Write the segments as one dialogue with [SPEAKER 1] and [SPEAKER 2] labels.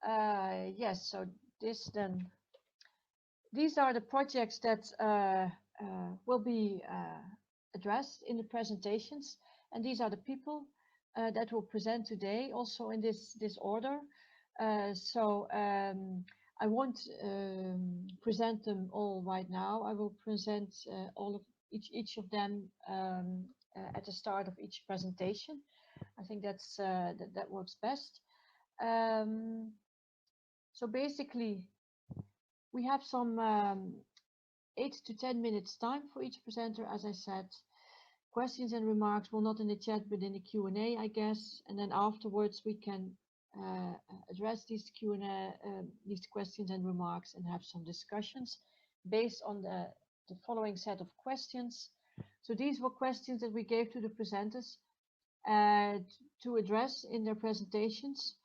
[SPEAKER 1] Yes, so these are the projects that will be addressed in the presentations, and these are the people that will present today, also in this order. I won't present them all right now. I will present all of each of them at the start of each presentation. I think that works best. So basically, we have some 8 to 10 minutes time for each presenter, as I said. Questions and remarks, well, not in the chat, but in the Q&A, I guess. And then afterwards, we can address these Q&A, these questions and remarks, and have some discussions based on the following set of questions. So these were questions that we gave to the presenters to address in their presentations.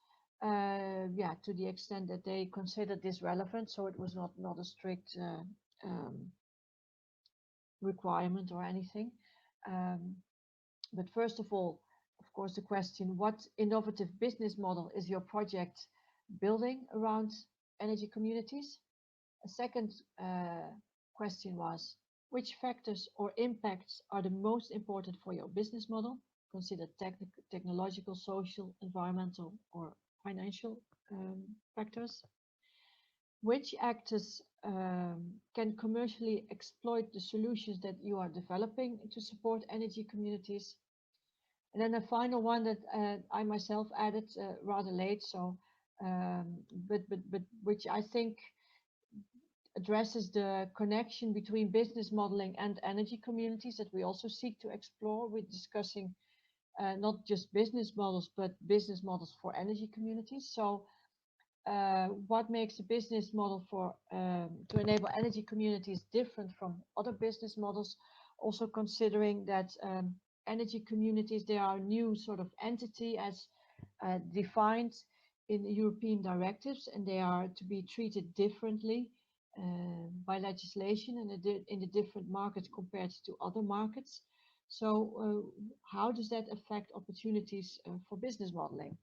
[SPEAKER 1] Yeah, to the extent that they considered this relevant, so it was not a strict requirement or anything. But first of all, of course, the question: what innovative business model is your project building around energy communities? A second question was: which factors or impacts are the most important for your business model? Consider technological, social, environmental, or financial factors. Which actors can commercially exploit the solutions that you are developing to support energy communities? And then the final one that I myself added rather late, so but which I think addresses the connection between business modeling and energy communities that we also seek to explore with discussing not just business models, but business models for energy communities. So what makes a business model for to enable energy communities different from other business models, also considering that energy communities, they are a new sort of entity as defined in European directives, and they are to be treated differently by legislation and in the different markets compared to other markets. So how does that affect opportunities for business modeling?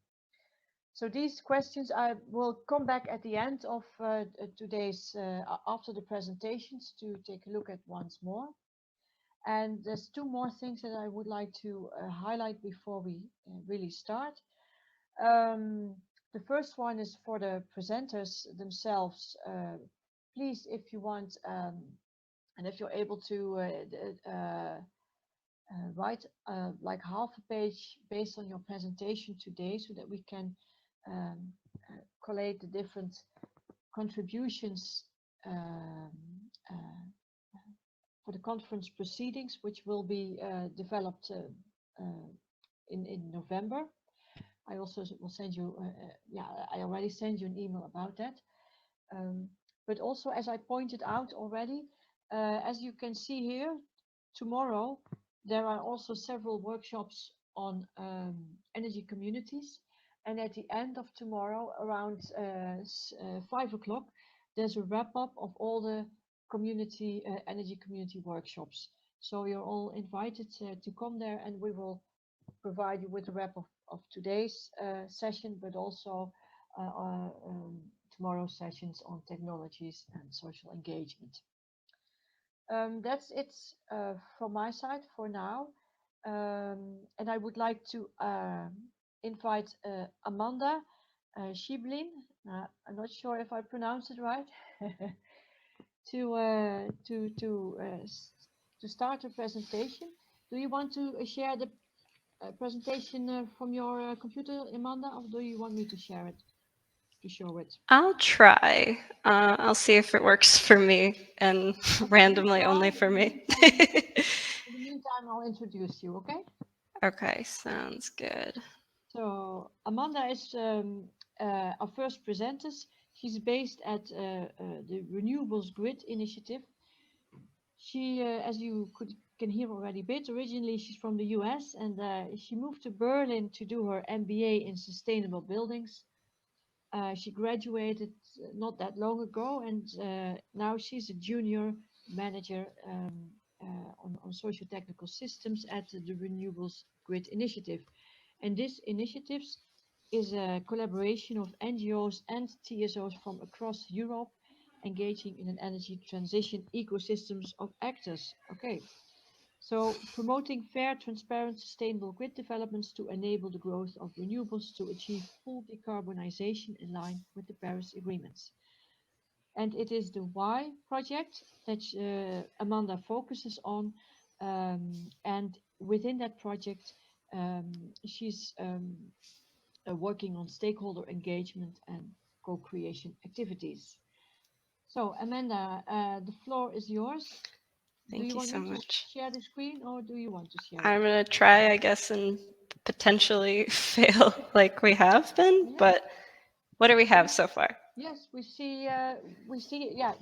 [SPEAKER 1] So these questions I will come back at the end of today's, after the presentations, to take a look at once more. And there's two more things that I would like to highlight before we really start. The first one is for the presenters themselves. Please, if you want, and if you're able to write like half a page based on your presentation today, so that we can collate the different contributions for the conference proceedings, which will be developed in November. I also will send you, yeah, I already sent you an email about that. But also, as I pointed out already, as you can see here, tomorrow there are also several workshops on energy communities. And at the end of tomorrow, around 5 o'clock, there's a wrap up of all the community energy community workshops. So you're all invited to come there, and we will provide you with a wrap of today's session, but also tomorrow's sessions on technologies and social engagement. That's it from my side for now. And I would like to invite Amanda Schieblin, I'm not sure if I pronounced it right, to start the presentation. Do you want to share the presentation from your computer, Amanda, or do you want me to share it, to show it?
[SPEAKER 2] I'll try. I'll see if it works for me and randomly only for me.
[SPEAKER 1] In the meantime, I'll introduce you, okay?
[SPEAKER 2] Okay, sounds good.
[SPEAKER 1] So Amanda is our first presenter. She's based at the Renewables Grid Initiative. She, as you can hear already a bit, originally she's from the US, and she moved to Berlin to do her MBA in sustainable buildings. She graduated not that long ago, and now she's a junior manager on socio-technical systems at the Renewables Grid Initiative. And this initiative is a collaboration of NGOs and TSOs from across Europe engaging in an energy transition ecosystems of actors. Okay, so promoting fair, transparent, sustainable grid developments to enable the growth of renewables to achieve full decarbonization in line with the Paris agreements. And it is the Why project that Amanda focuses on. And within that project, she's working on stakeholder engagement and co-creation activities. So, Amanda, the floor is yours. Do
[SPEAKER 2] Thank
[SPEAKER 1] you
[SPEAKER 2] you
[SPEAKER 1] want
[SPEAKER 2] so
[SPEAKER 1] me to
[SPEAKER 2] much.
[SPEAKER 1] share the screen or do you want to share it?
[SPEAKER 2] I'm going to try, I guess, and potentially fail like we have been,
[SPEAKER 1] Yeah.
[SPEAKER 2] but what do we have so far?
[SPEAKER 1] Yes, we see, yeah,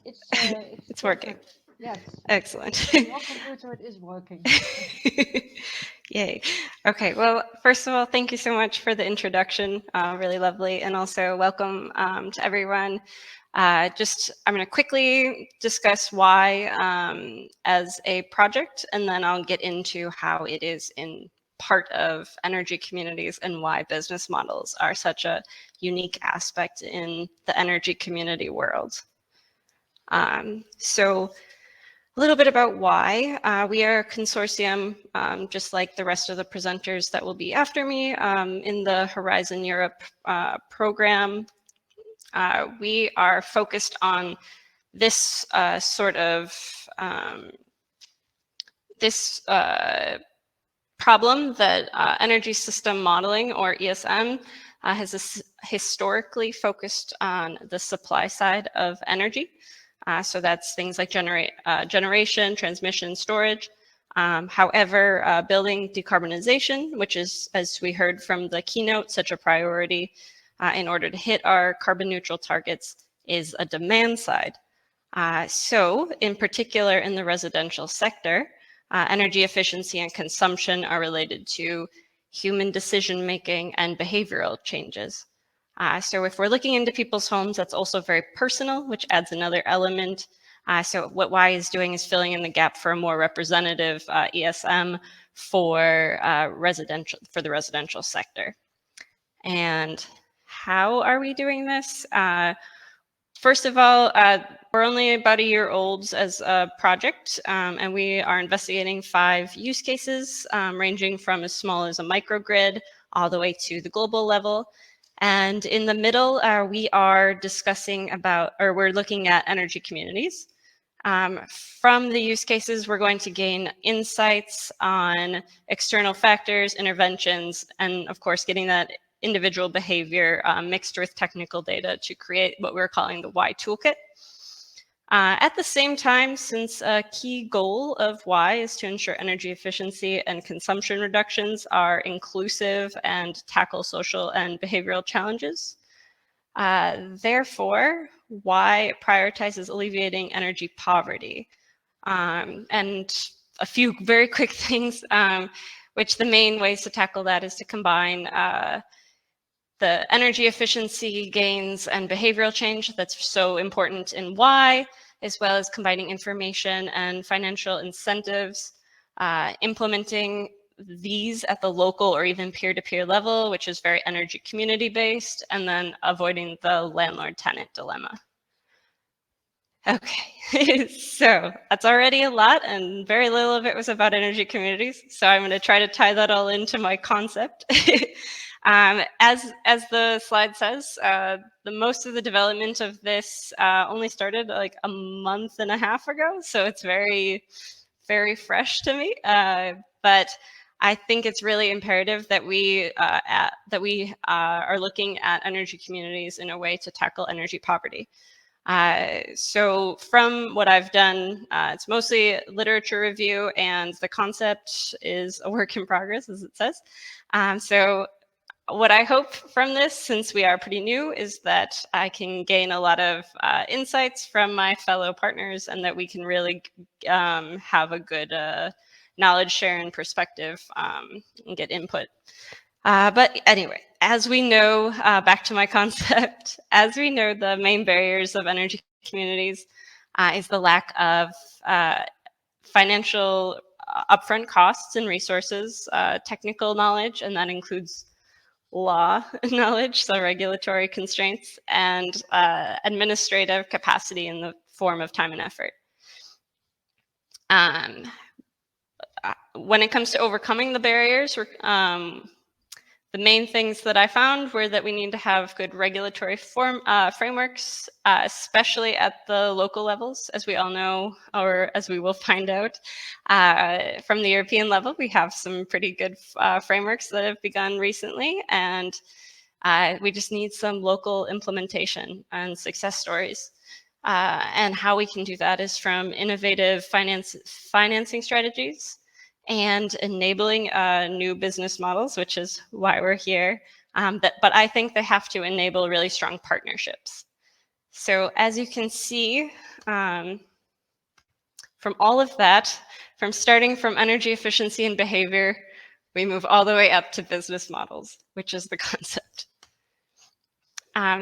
[SPEAKER 1] it's
[SPEAKER 2] It's working.
[SPEAKER 1] perfect. Yes,
[SPEAKER 2] Excellent.
[SPEAKER 1] on your computer it is working.
[SPEAKER 2] Yay. Okay, well, first of all, thank you so much for the introduction. Really lovely. And also welcome to everyone. I'm going to quickly discuss why as a project, and then I'll get into how it is in part of energy communities and why business models are such a unique aspect in the energy community world. So a little bit about why. We are a consortium, just like the rest of the presenters that will be after me, in the Horizon Europe program. We are focused on this sort of this problem that energy system modeling, or ESM, has historically focused on the supply side of energy. So that's things like generation, transmission, storage. However, building decarbonization, which is, as we heard from the keynote, such a priority in order to hit our carbon neutral targets, is a demand side. So in particular in the residential sector, energy efficiency and consumption are related to human decision making and behavioral changes. So if we're looking into people's homes, that's also very personal, which adds another element. So what Y is doing is filling in the gap for a more representative ESM for the residential sector. And how are we doing this? First of all, we're only about a year old as a project, and we are investigating 5 use cases, ranging from as small as a microgrid all the way to the global level. And in the middle, we are discussing about, or we're looking at energy communities. From the use cases, we're going to gain insights on external factors, interventions, and of course, getting that individual behavior mixed with technical data to create what we're calling the Y toolkit. At the same time, since a key goal of Y is to ensure energy efficiency and consumption reductions are inclusive and tackle social and behavioral challenges, therefore, Y prioritizes alleviating energy poverty. And a few very quick things, which the main ways to tackle that is to combine the energy efficiency gains and behavioral change that's so important in Y, as well as combining information and financial incentives, implementing these at the local or even peer-to-peer level, which is very energy community based, and then avoiding the landlord-tenant dilemma. Okay, so that's already a lot, and very little of it was about energy communities. So I'm going to try to tie that all into my concept. As the slide says, the most of the development of this only started like a month and a half ago, so it's very, very fresh to me. But I think it's really imperative that we are looking at energy communities in a way to tackle energy poverty. So from what I've done, it's mostly literature review, and the concept is a work in progress, as it says. So what I hope from this, since we are pretty new, is that I can gain a lot of insights from my fellow partners, and that we can really have a good knowledge share and perspective and get input. But anyway, as we know, back to my concept, as we know, the main barriers of energy communities is the lack of financial upfront costs and resources, technical knowledge, and that includes law knowledge, so regulatory constraints, and administrative capacity in the form of time and effort. When it comes to overcoming the barriers, the main things that I found were that we need to have good regulatory frameworks, especially at the local levels. As we all know, or as we will find out, from the European level, we have some pretty good frameworks that have begun recently, and we just need some local implementation and success stories. And how we can do that is from innovative financing strategies and enabling new business models, which is why we're here. But I think they have to enable really strong partnerships. So as you can see, from all of that, from starting from energy efficiency and behavior, we move all the way up to business models, which is the concept.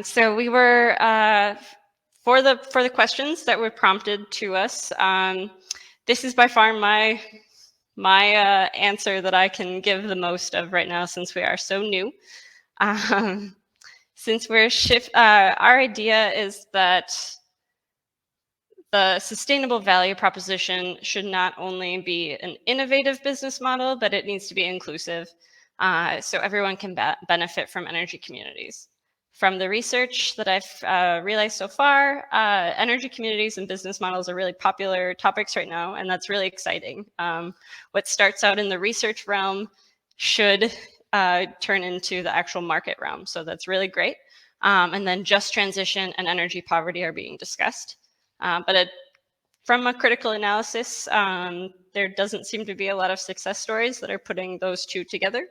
[SPEAKER 2] So we were, for the questions that were prompted to us, this is by far my answer that I can give the most of right now, since we are so new. Since we're our idea is that the sustainable value proposition should not only be an innovative business model, but it needs to be inclusive, so everyone can benefit from energy communities. From the research that I've realized so far, energy communities and business models are really popular topics right now, and that's really exciting. What starts out in the research realm should turn into the actual market realm, so that's really great. And then just transition and energy poverty are being discussed. But from a critical analysis, there doesn't seem to be a lot of success stories that are putting those two together.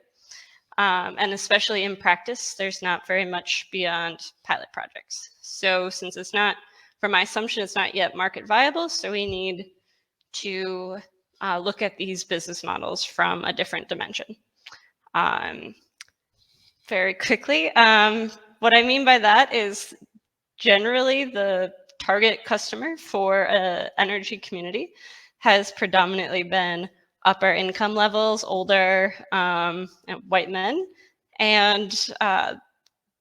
[SPEAKER 2] And especially in practice, there's not very much beyond pilot projects. So since it's not, from my assumption, it's not yet market viable, so we need to look at these business models from a different dimension. Very quickly, what I mean by that is generally the target customer for an energy community has predominantly been upper income levels, older white men. And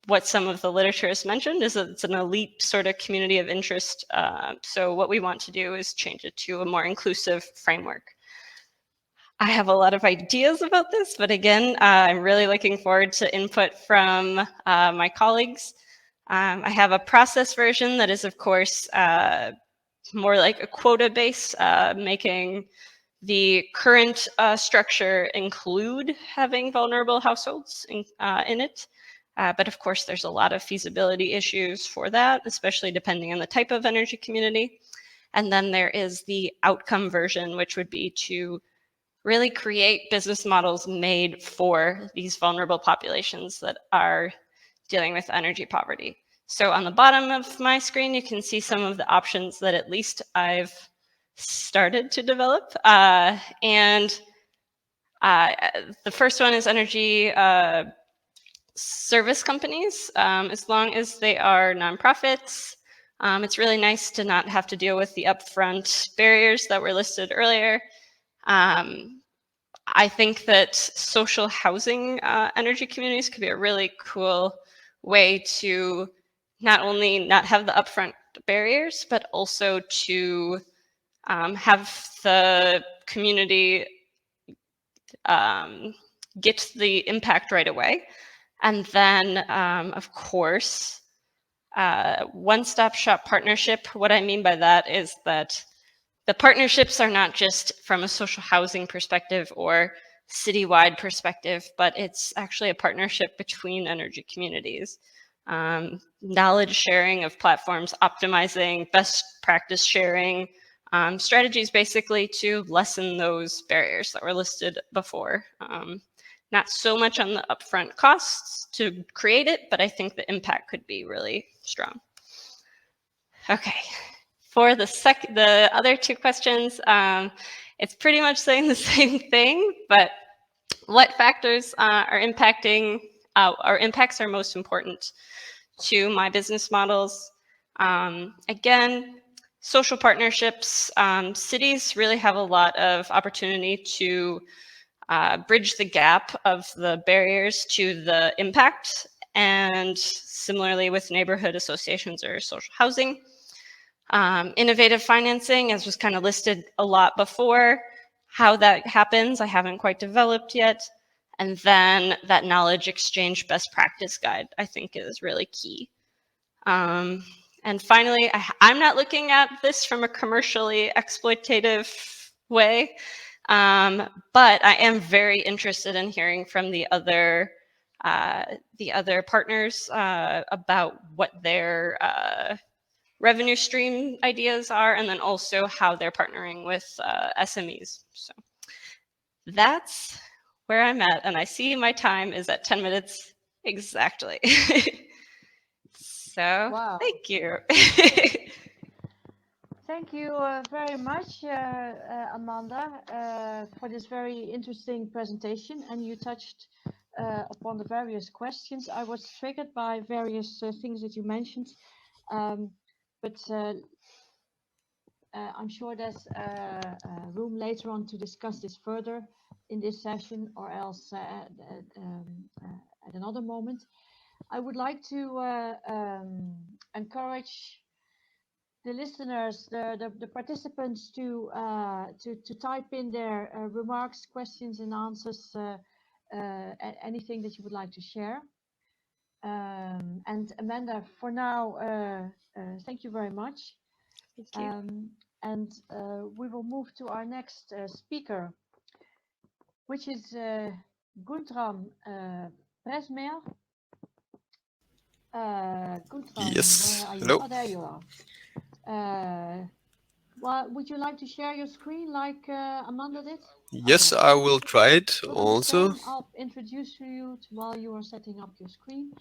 [SPEAKER 2] what some of the literature has mentioned is that it's an elite sort of community of interest. So what we want to do is change it to a more inclusive framework. I have a lot of ideas about this, but again, I'm really looking forward to input from my colleagues. I have a process version that is, of course, more like a quota-based, making the current structure include having vulnerable households in it. But of course, there's a lot of feasibility issues for that, especially depending on the type of energy community. And then there is the outcome version, which would be to really create business models made for these vulnerable populations that are dealing with energy poverty. So on the bottom of my screen, you can see some of the options that at least I've started to develop. And the first one is energy service companies, as long as they are nonprofits. It's really nice to not have to deal with the upfront barriers that were listed earlier. I think that social housing energy communities could be a really cool way to not only not have the upfront barriers, but also to have the community get the impact right away. And then, of course, one-stop shop partnership. What I mean by that is that the partnerships are not just from a social housing perspective or citywide perspective, but it's actually a partnership between energy communities. Knowledge sharing of platforms, optimizing, best practice sharing, strategies basically to lessen those barriers that were listed before. Not so much on the upfront costs to create it, but I think the impact could be really strong. Okay. For the other two questions, it's pretty much saying the same thing, but what factors are impacting, or impacts are most important to my business models? Again, social partnerships. Cities really have a lot of opportunity to bridge the gap of the barriers to the impact, and similarly with neighborhood associations or social housing. Innovative financing, as was kind of listed a lot before, how that happens, I haven't quite developed yet. And then that knowledge exchange best practice guide, I think, is really key. And finally, I'm not looking at this from a commercially exploitative way, but I am very interested in hearing from the other partners about what their revenue stream ideas are, and then also how they're partnering with SMEs. So that's where I'm at, and I see my time is at 10 minutes exactly. So
[SPEAKER 1] Wow.
[SPEAKER 2] thank you.
[SPEAKER 1] Thank you very much, Amanda, for this very interesting presentation. And you touched upon the various questions. I was triggered by various things that you mentioned, but I'm sure there's room later on to discuss this further in this session, or else at another moment. I would like to encourage the listeners, the participants to type in their remarks, questions, and answers, anything that you would like to share. And Amanda, for now, thank you very much.
[SPEAKER 2] Thank you.
[SPEAKER 1] And we will move to our next speaker, which is Guntram Presmer. Guntram,
[SPEAKER 3] Yes.
[SPEAKER 1] where are you?
[SPEAKER 3] Hello.
[SPEAKER 1] Oh, there you are. Well, would you like to share your screen like Amanda did?
[SPEAKER 3] Yes,
[SPEAKER 1] Okay.
[SPEAKER 3] I will try it
[SPEAKER 1] We'll do the
[SPEAKER 3] also.
[SPEAKER 1] same. I'll introduce you while you are setting up your screen.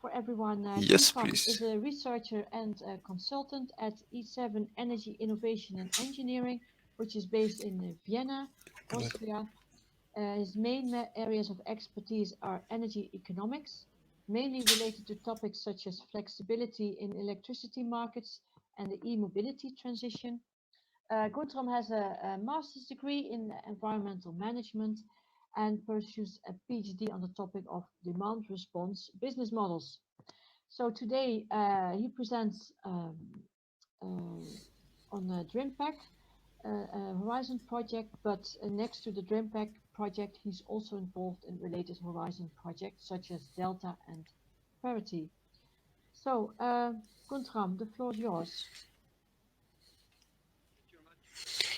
[SPEAKER 1] For everyone,
[SPEAKER 3] Yes,
[SPEAKER 1] Guntram
[SPEAKER 3] please.
[SPEAKER 1] is a researcher and a consultant at E7 Energy Innovation and Engineering, which is based in Vienna, Austria. His main areas of expertise are energy economics, mainly related to topics such as flexibility in electricity markets and the e-mobility transition. Guntram has a master's degree in environmental management and pursues a PhD on the topic of demand response business models. So today he presents on the DreamPack Horizon project, but next to the DreamPack project, he's also involved in related Horizon projects such as Delta and Parity. So, Guntram, the floor is yours.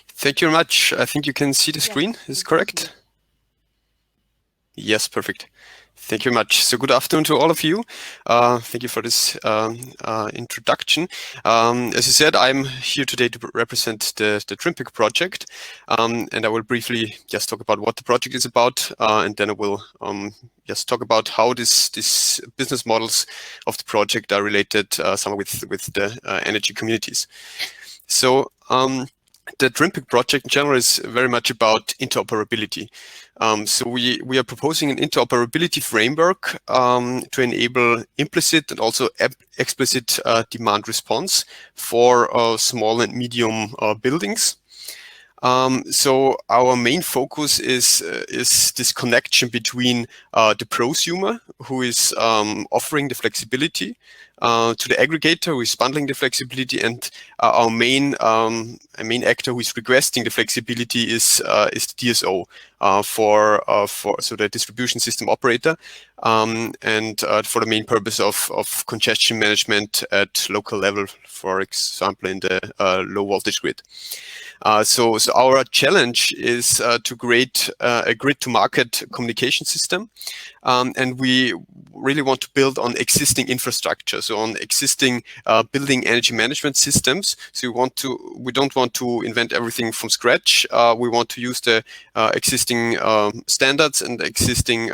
[SPEAKER 3] Thank you very much. I think you can see the screen.
[SPEAKER 1] Yes,
[SPEAKER 3] Is
[SPEAKER 1] it's
[SPEAKER 3] correct?
[SPEAKER 1] visible.
[SPEAKER 3] Yes, perfect. Thank you very much. So good afternoon to all of you. Thank you for this introduction. As you said, I'm here today to represent the DreamPack project, and I will briefly just talk about what the project is about, and then I will just talk about how these business models of the project are related some with the energy communities. So the DreamPack project in general is very much about interoperability. So we are proposing an interoperability framework to enable implicit and also explicit demand response for small and medium buildings. So our main focus is this connection between the prosumer, who is offering the flexibility, to the aggregator, who is bundling the flexibility, and our main actor who is requesting the flexibility is the DSO for the distribution system operator, and for the main purpose of congestion management at local level, for example, in the low voltage grid. So our challenge is to create a grid-to-market communication system, and we really want to build on existing infrastructure, so on existing building energy management systems. So we don't want to invent everything from scratch. We want to use the existing standards and existing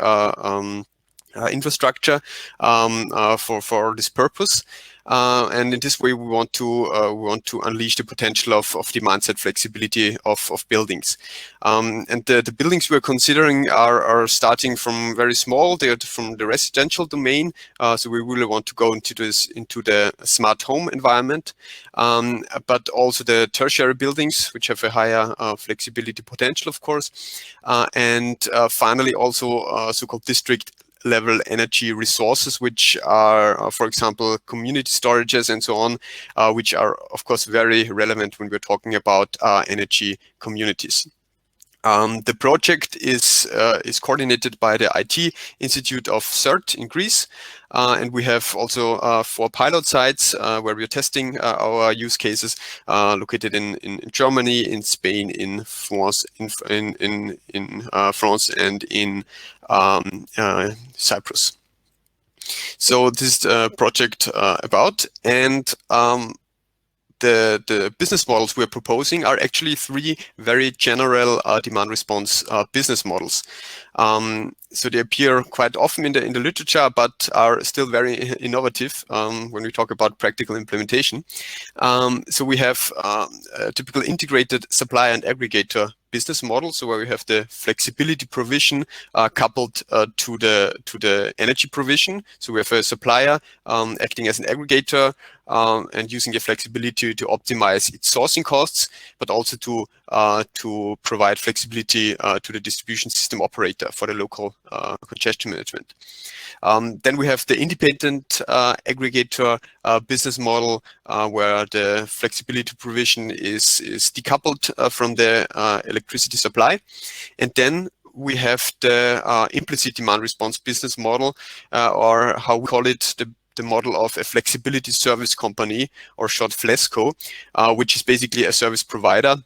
[SPEAKER 3] infrastructure for this purpose. and in this way we want to unleash the potential of demand-side flexibility of buildings. And the buildings we're considering are starting from very small. They're from the residential domain, so we really want to go into the smart home environment, but also the tertiary buildings, which have a higher flexibility potential, of course, and finally also so-called district level energy resources, which are, for example, community storages and so on, which are, of course, very relevant when we're talking about energy communities. The project is coordinated by the IT Institute of CERT in Greece, and we have also 4 pilot sites where we are testing our use cases, located in Germany, in Spain, in France, in France, and in Cyprus. So this is the project about, and the business models we're proposing are actually 3 very general demand response business models. So they appear quite often in the literature, but are still very innovative when we talk about practical implementation. So we have a typical integrated supply and aggregator business model, so where we have the flexibility provision coupled to the energy provision. So we have a supplier acting as an aggregator and using the flexibility to optimize its sourcing costs, but also to provide flexibility to the distribution system operator for the local congestion management. Then we have the independent aggregator business model, where the flexibility provision is decoupled from the electricity supply. And then we have the implicit demand response business model, or how we call it, the model of a flexibility service company, or short FLESCO, which is basically a service provider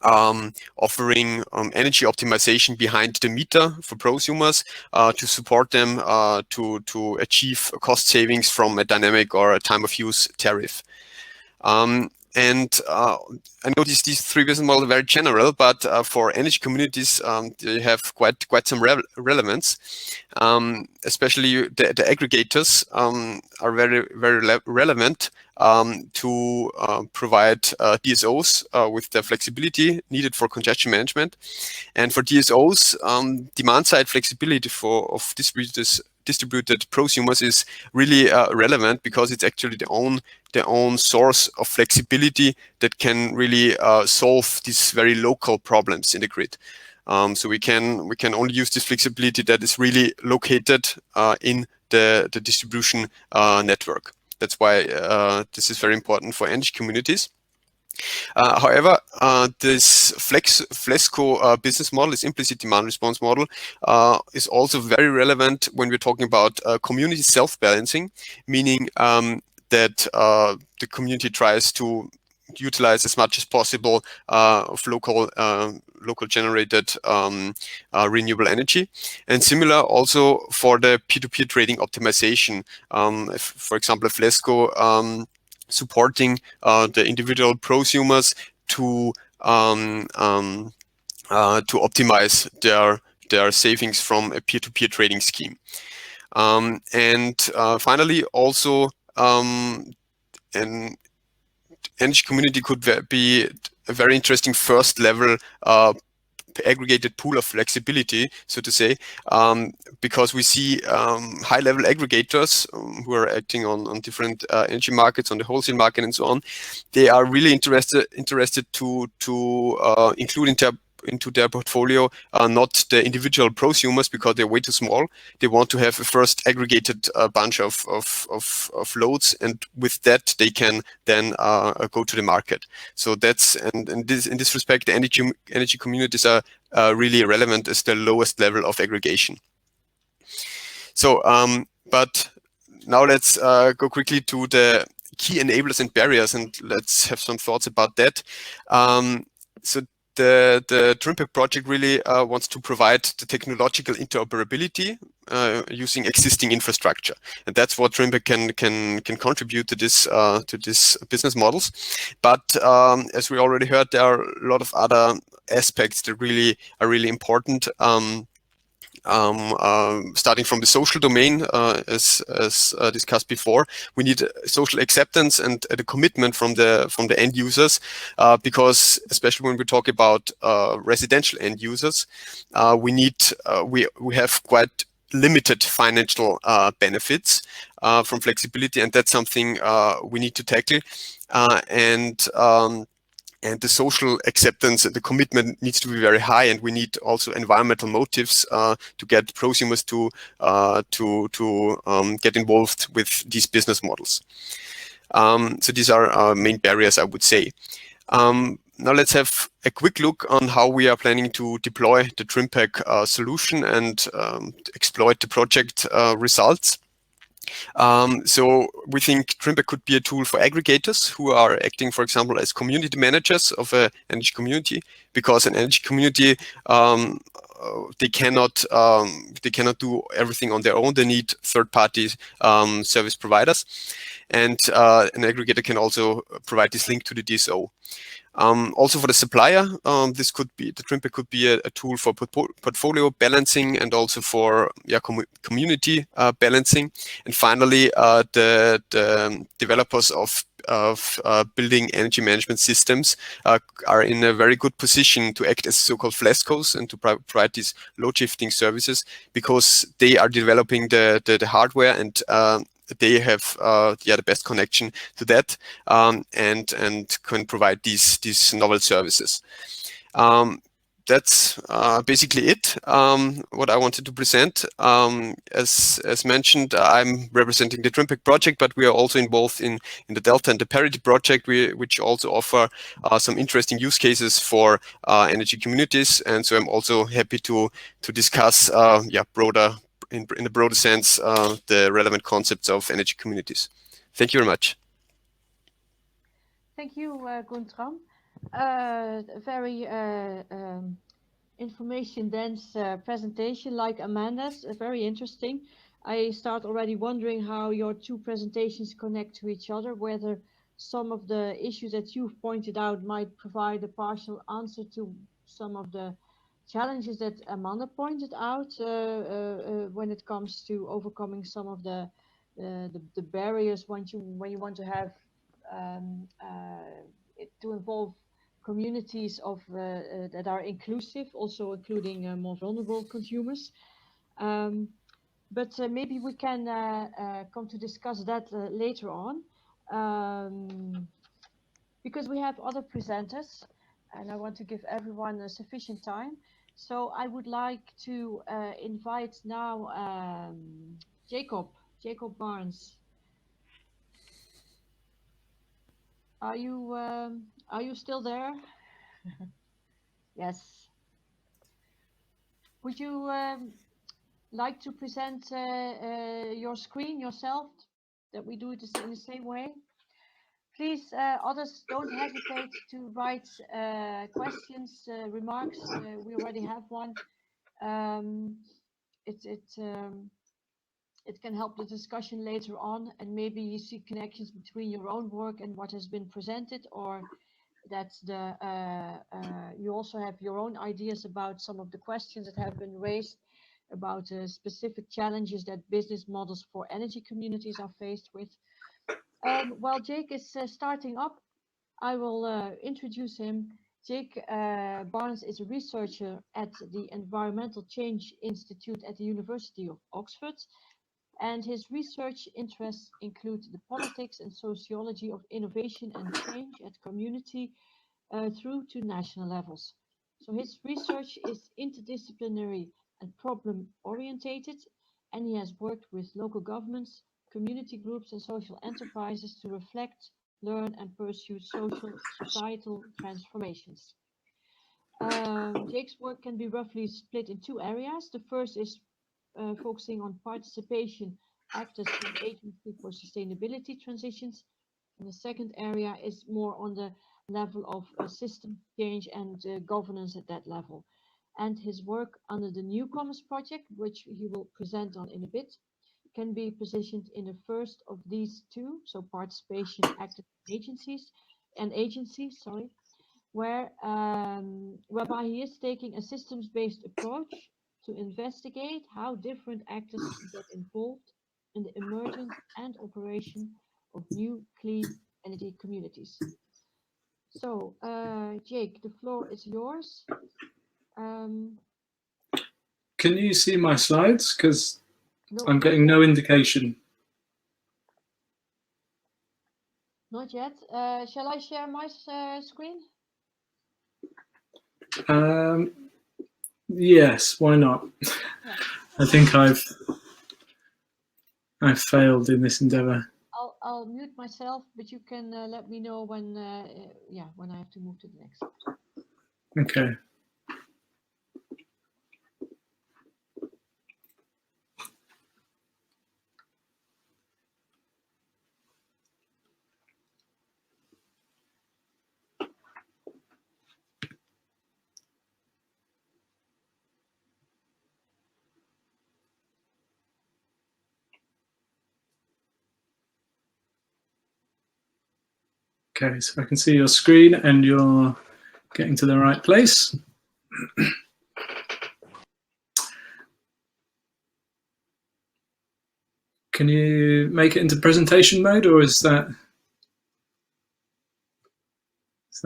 [SPEAKER 3] offering energy optimization behind the meter for prosumers to support them to achieve cost savings from a dynamic or a time of use tariff. And I know these 3 business models are very general, but for energy communities, they have quite some relevance. Especially the aggregators are very relevant to provide DSOs with the flexibility needed for congestion management. And for DSOs, demand-side flexibility of distributed prosumers is really relevant, because it's actually their own source of flexibility that can really solve these very local problems in the grid. So we can only use this flexibility that is really located in the distribution network. That's why this is very important for energy communities. However, this FLESCO business model, this implicit demand response model, is also very relevant when we're talking about community self-balancing, meaning that the community tries to utilize as much as possible of local generated renewable energy. And similar also for the peer-to-peer trading optimization. For example, FLESCO supporting the individual prosumers to optimize their savings from a peer-to-peer trading scheme. And finally, also an energy community could be a very interesting first level aggregated pool of flexibility, so to say, because we see high-level aggregators who are acting on different energy markets, on the wholesale market and so on. They are really interested to include into their portfolio not the individual prosumers, because they're way too small. They want to have a first aggregated bunch of loads, and with that they can then go to the market. So that's in this respect, the energy communities are really relevant as the lowest level of aggregation. So but now let's go quickly to the key enablers and barriers, and let's have some thoughts about that. So the TRIMPACT project really wants to provide the technological interoperability using existing infrastructure, and that's what TRIMPACT can contribute to this business models. But as we already heard, there are a lot of other aspects that are really important. starting from the social domain, as discussed before, we need social acceptance and the commitment from the end users, because especially when we talk about residential end users, we have quite limited financial benefits from flexibility, and that's something we need to tackle. And the social acceptance and the commitment needs to be very high, and we need also environmental motives to get prosumers to get involved with these business models. So these are our main barriers, I would say. Now let's have a quick look on how we are planning to deploy the TrimPack solution and exploit the project results. So we think TrimPack could be a tool for aggregators who are acting, for example, as community managers of an energy community, because an energy community, they cannot do everything on their own. They need third-party service providers, and an aggregator can also provide this link to the DSO. Also for the supplier, the TrimPack could be a tool for portfolio balancing and also for community balancing. And finally, the developers of building energy management systems are in a very good position to act as so-called FLESCOs and to provide these load shifting services, because they are developing the hardware, and they have the best connection to that, and can provide these novel services. That's basically it, what I wanted to present. As mentioned, I'm representing the TrimPack project, but we are also involved in the Delta and the Parity project, which also offer some interesting use cases for energy communities. And so I'm also happy to discuss broader, in a broader sense, the relevant concepts of energy communities. Thank you very much.
[SPEAKER 1] Thank you, Guntram. Very information-dense presentation, like Amanda's, very interesting. I start already wondering how your two presentations connect to each other, whether some of the issues that you've pointed out might provide a partial answer to some of the challenges that Amanda pointed out when it comes to overcoming some of the barriers when you want to have it to involve communities of that are inclusive, also including more vulnerable consumers. But maybe we can come to discuss that later on, because we have other presenters, and I want to give everyone sufficient time. So I would like to invite now Jacob Barnes. Are you still there? Yes. Would you like to present your screen yourself, that we do it in the same way? Please, others, don't hesitate to write questions, remarks. We already have one. It can help the discussion later on, and maybe you see connections between your own work and what has been presented, or that you also have your own ideas about some of the questions that have been raised about specific challenges that business models for energy communities are faced with. While Jake is starting up, I will introduce him. Jake Barnes is a researcher at the Environmental Change Institute at the University of Oxford, and his research interests include the politics and sociology of innovation and change at community through to national levels. So his research is interdisciplinary and problem-orientated, and he has worked with local governments, community groups, and social enterprises to reflect, learn, and pursue societal transformations. Jake's work can be roughly split in two areas. The first is focusing on participation actors and agency for sustainability transitions. And the second area is more on the level of system change and governance at that level. And his work under the Newcomers Project, which he will present on in a bit, can be positioned in the first of these two, so participation actors and agencies, whereby he is taking a systems-based approach to investigate how different actors get involved in the emergence and operation of new clean energy communities. So, Jake, the floor is yours.
[SPEAKER 4] Can you see my slides? Because
[SPEAKER 1] No,
[SPEAKER 4] I'm getting no indication.
[SPEAKER 1] not yet. Shall I share my screen?
[SPEAKER 4] Yes, why not?
[SPEAKER 1] Yeah.
[SPEAKER 4] I think I've failed in this endeavor.
[SPEAKER 1] I'll mute myself, but you can let me know when when I have to move to the next slide.
[SPEAKER 4] Okay. Okay, so I can see your screen and you're getting to the right place. Can you make it into presentation mode, or is that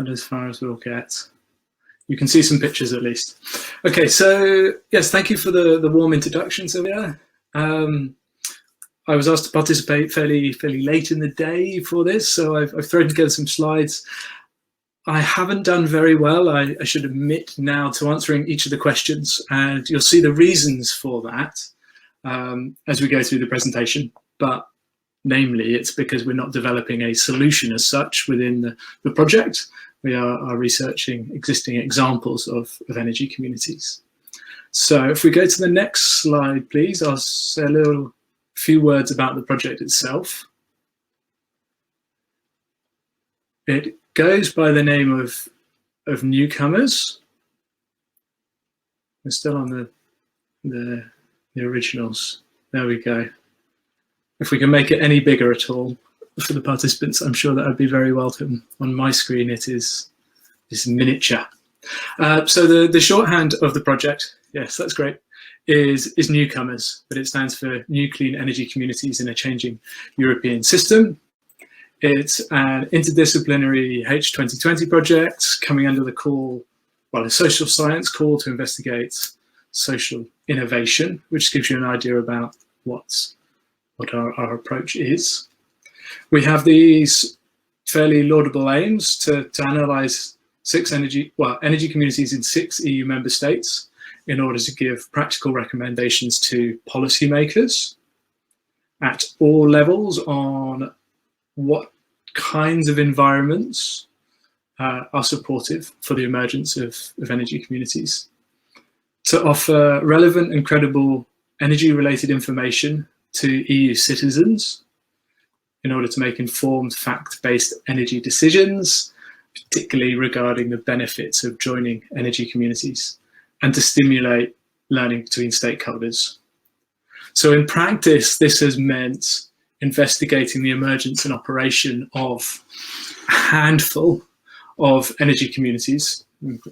[SPEAKER 4] as far as we'll get? You can see some pictures at least. Okay, so yes, thank you for the warm introduction, Sylvia. I was asked to participate fairly late in the day for this, so I've thrown together some slides. I haven't done very well, I should admit now, to answering each of the questions, and you'll see the reasons for that as we go through the presentation. But namely, it's because we're not developing a solution as such within the project. We are researching existing examples of energy communities. So if we go to the next slide, please, I'll say a few words about the project itself. It goes by the name of Newcomers. We're still on the originals. There we go. If we can make it any bigger at all for the participants, I'm sure that would be very welcome. On my screen, it is miniature. So the shorthand of the project, yes, that's great, is Newcomers, but it stands for New Clean Energy Communities in a Changing European System. It's an interdisciplinary H2020 project coming under the call, well, a social science call to investigate social innovation, which gives you an idea about what our approach is. We have these fairly laudable aims to analyse energy communities in 6 EU member states in order to give practical recommendations to policymakers at all levels on what kinds of environments are supportive for the emergence of energy communities, to offer relevant and credible energy-related information to EU citizens in order to make informed, fact-based energy decisions, particularly regarding the benefits of joining energy communities, and to stimulate learning between stakeholders. So in practice, this has meant investigating the emergence and operation of a handful of energy communities.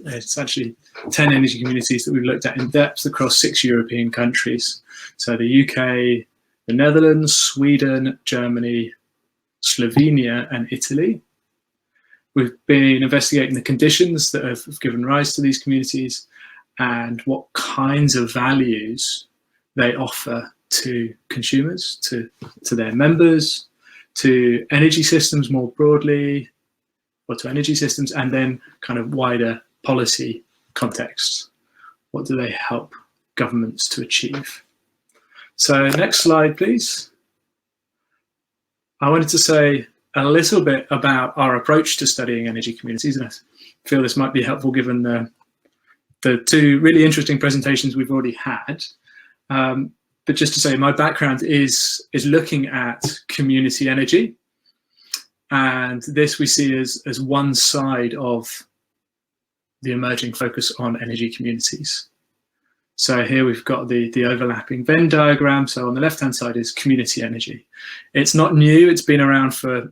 [SPEAKER 4] It's actually 10 energy communities that we've looked at in depth across 6 European countries. So the UK, the Netherlands, Sweden, Germany, Slovenia, and Italy. We've been investigating the conditions that have given rise to these communities and what kinds of values they offer to consumers, to their members, to energy systems more broadly, or to energy systems, and then kind of wider policy contexts. What do they help governments to achieve? So next slide, please. I wanted to say a little bit about our approach to studying energy communities, and I feel this might be helpful given the 2 really interesting presentations we've already had. But just to say, my background is looking at community energy, and this we see as one side of the emerging focus on energy communities. So here we've got the overlapping Venn diagram. So on the left-hand side is community energy. It's not new, it's been around for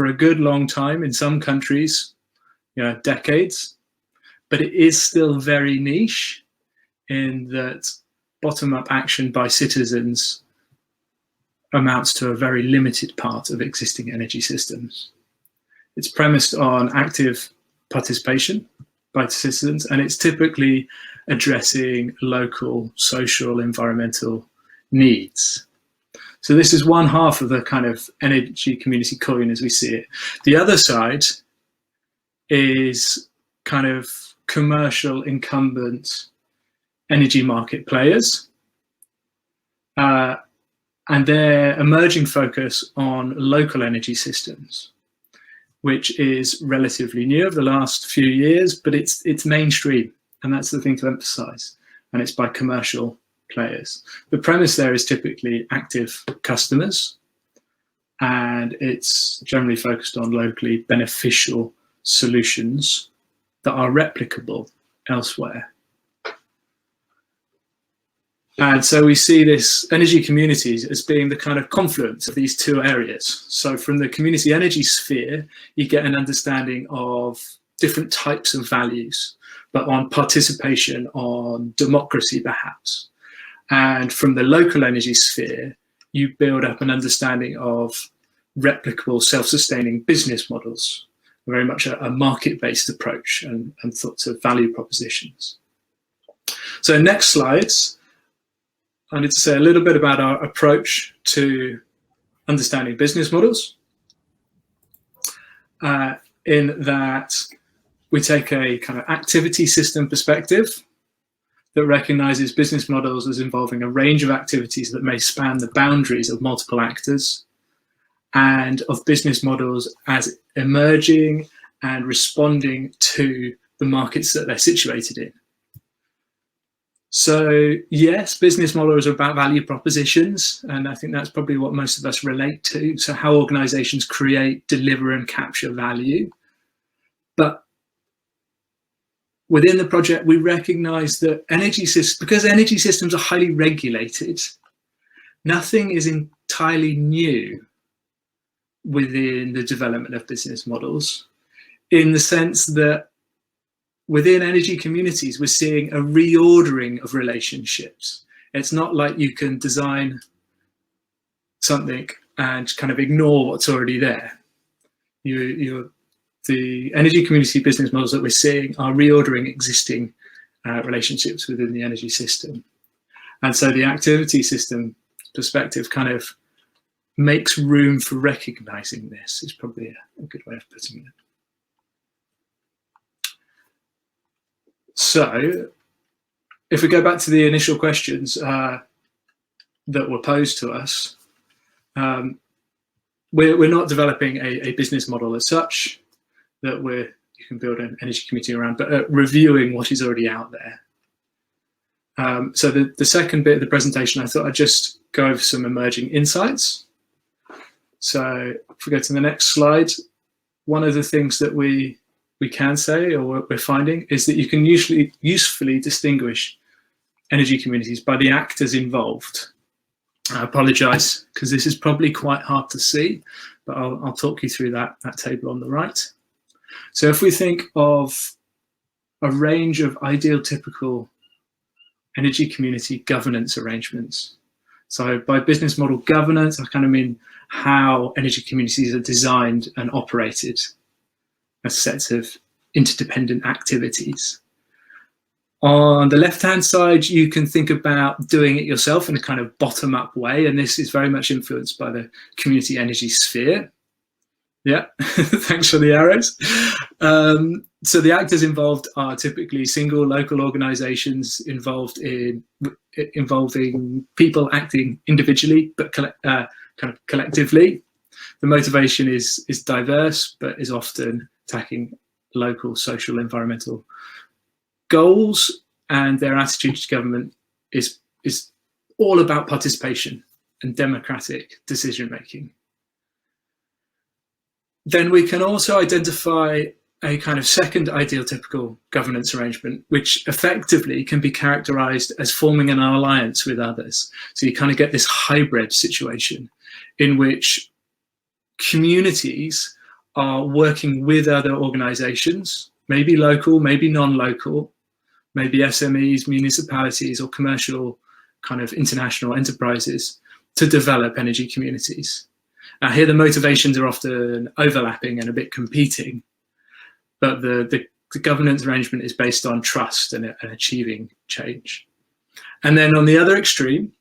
[SPEAKER 4] a good long time in some countries, decades, but it is still very niche in that bottom-up action by citizens amounts to a very limited part of existing energy systems. It's premised on active participation by citizens, and it's typically addressing local, social, environmental needs. So this is one half of the kind of energy community coin as we see it. The other side is kind of commercial incumbent energy market players, and their emerging focus on local energy systems, which is relatively new over the last few years, but it's mainstream, and that's the thing to emphasize, and it's by commercial players. The premise there is typically active customers, and it's generally focused on locally beneficial solutions that are replicable elsewhere. And so we see this energy communities as being the kind of confluence of these two areas. So from the community energy sphere, you get an understanding of different types of values, but on participation, on democracy perhaps. And from the local energy sphere, you build up an understanding of replicable, self-sustaining business models, very much a market-based approach and thoughts of value propositions. So next slides, I need to say a little bit about our approach to understanding business models, in that we take a kind of activity system perspective that recognizes business models as involving a range of activities that may span the boundaries of multiple actors, and of business models as emerging and responding to the markets that they're situated in. So yes, business models are about value propositions, and I think that's probably what most of us relate to. So how organizations create, deliver, and capture value. But within the project, we recognize that because energy systems are highly regulated, nothing is entirely new within the development of business models, in the sense that within energy communities, we're seeing a reordering of relationships. It's not like you can design something and kind of ignore what's already there. The energy community business models that we're seeing are reordering existing relationships within the energy system. And so the activity system perspective kind of makes room for recognizing this, is probably a good way of putting it. So if we go back to the initial questions that were posed to us, we're not developing a business model as such that you can build an energy community around, but reviewing what is already out there. So the second bit of the presentation, I thought I'd just go over some emerging insights. So if we go to the next slide, one of the things that we can say, or what we're finding, is that you can usually usefully distinguish energy communities by the actors involved. I apologize, because this is probably quite hard to see, but I'll talk you through that table on the right. So if we think of a range of ideal typical energy community governance arrangements. So by business model governance, I kind of mean how energy communities are designed and operated as sets of interdependent activities. On the left-hand side, you can think about doing it yourself in a kind of bottom-up way, and this is very much influenced by the community energy sphere. Yeah, thanks for the arrows. So the actors involved are typically single local organizations involving people acting individually, but kind of collectively. The motivation is diverse, but is often attacking local, social, environmental goals, and their attitude to government is all about participation and democratic decision making. Then we can also identify a kind of second ideal typical governance arrangement, which effectively can be characterized as forming an alliance with others. So you kind of get this hybrid situation in which communities are working with other organizations, maybe local, maybe non-local, maybe SMEs, municipalities, or commercial kind of international enterprises to develop energy communities. Now here the motivations are often overlapping and a bit competing, but the governance arrangement is based on trust and achieving change. And then on the other extreme,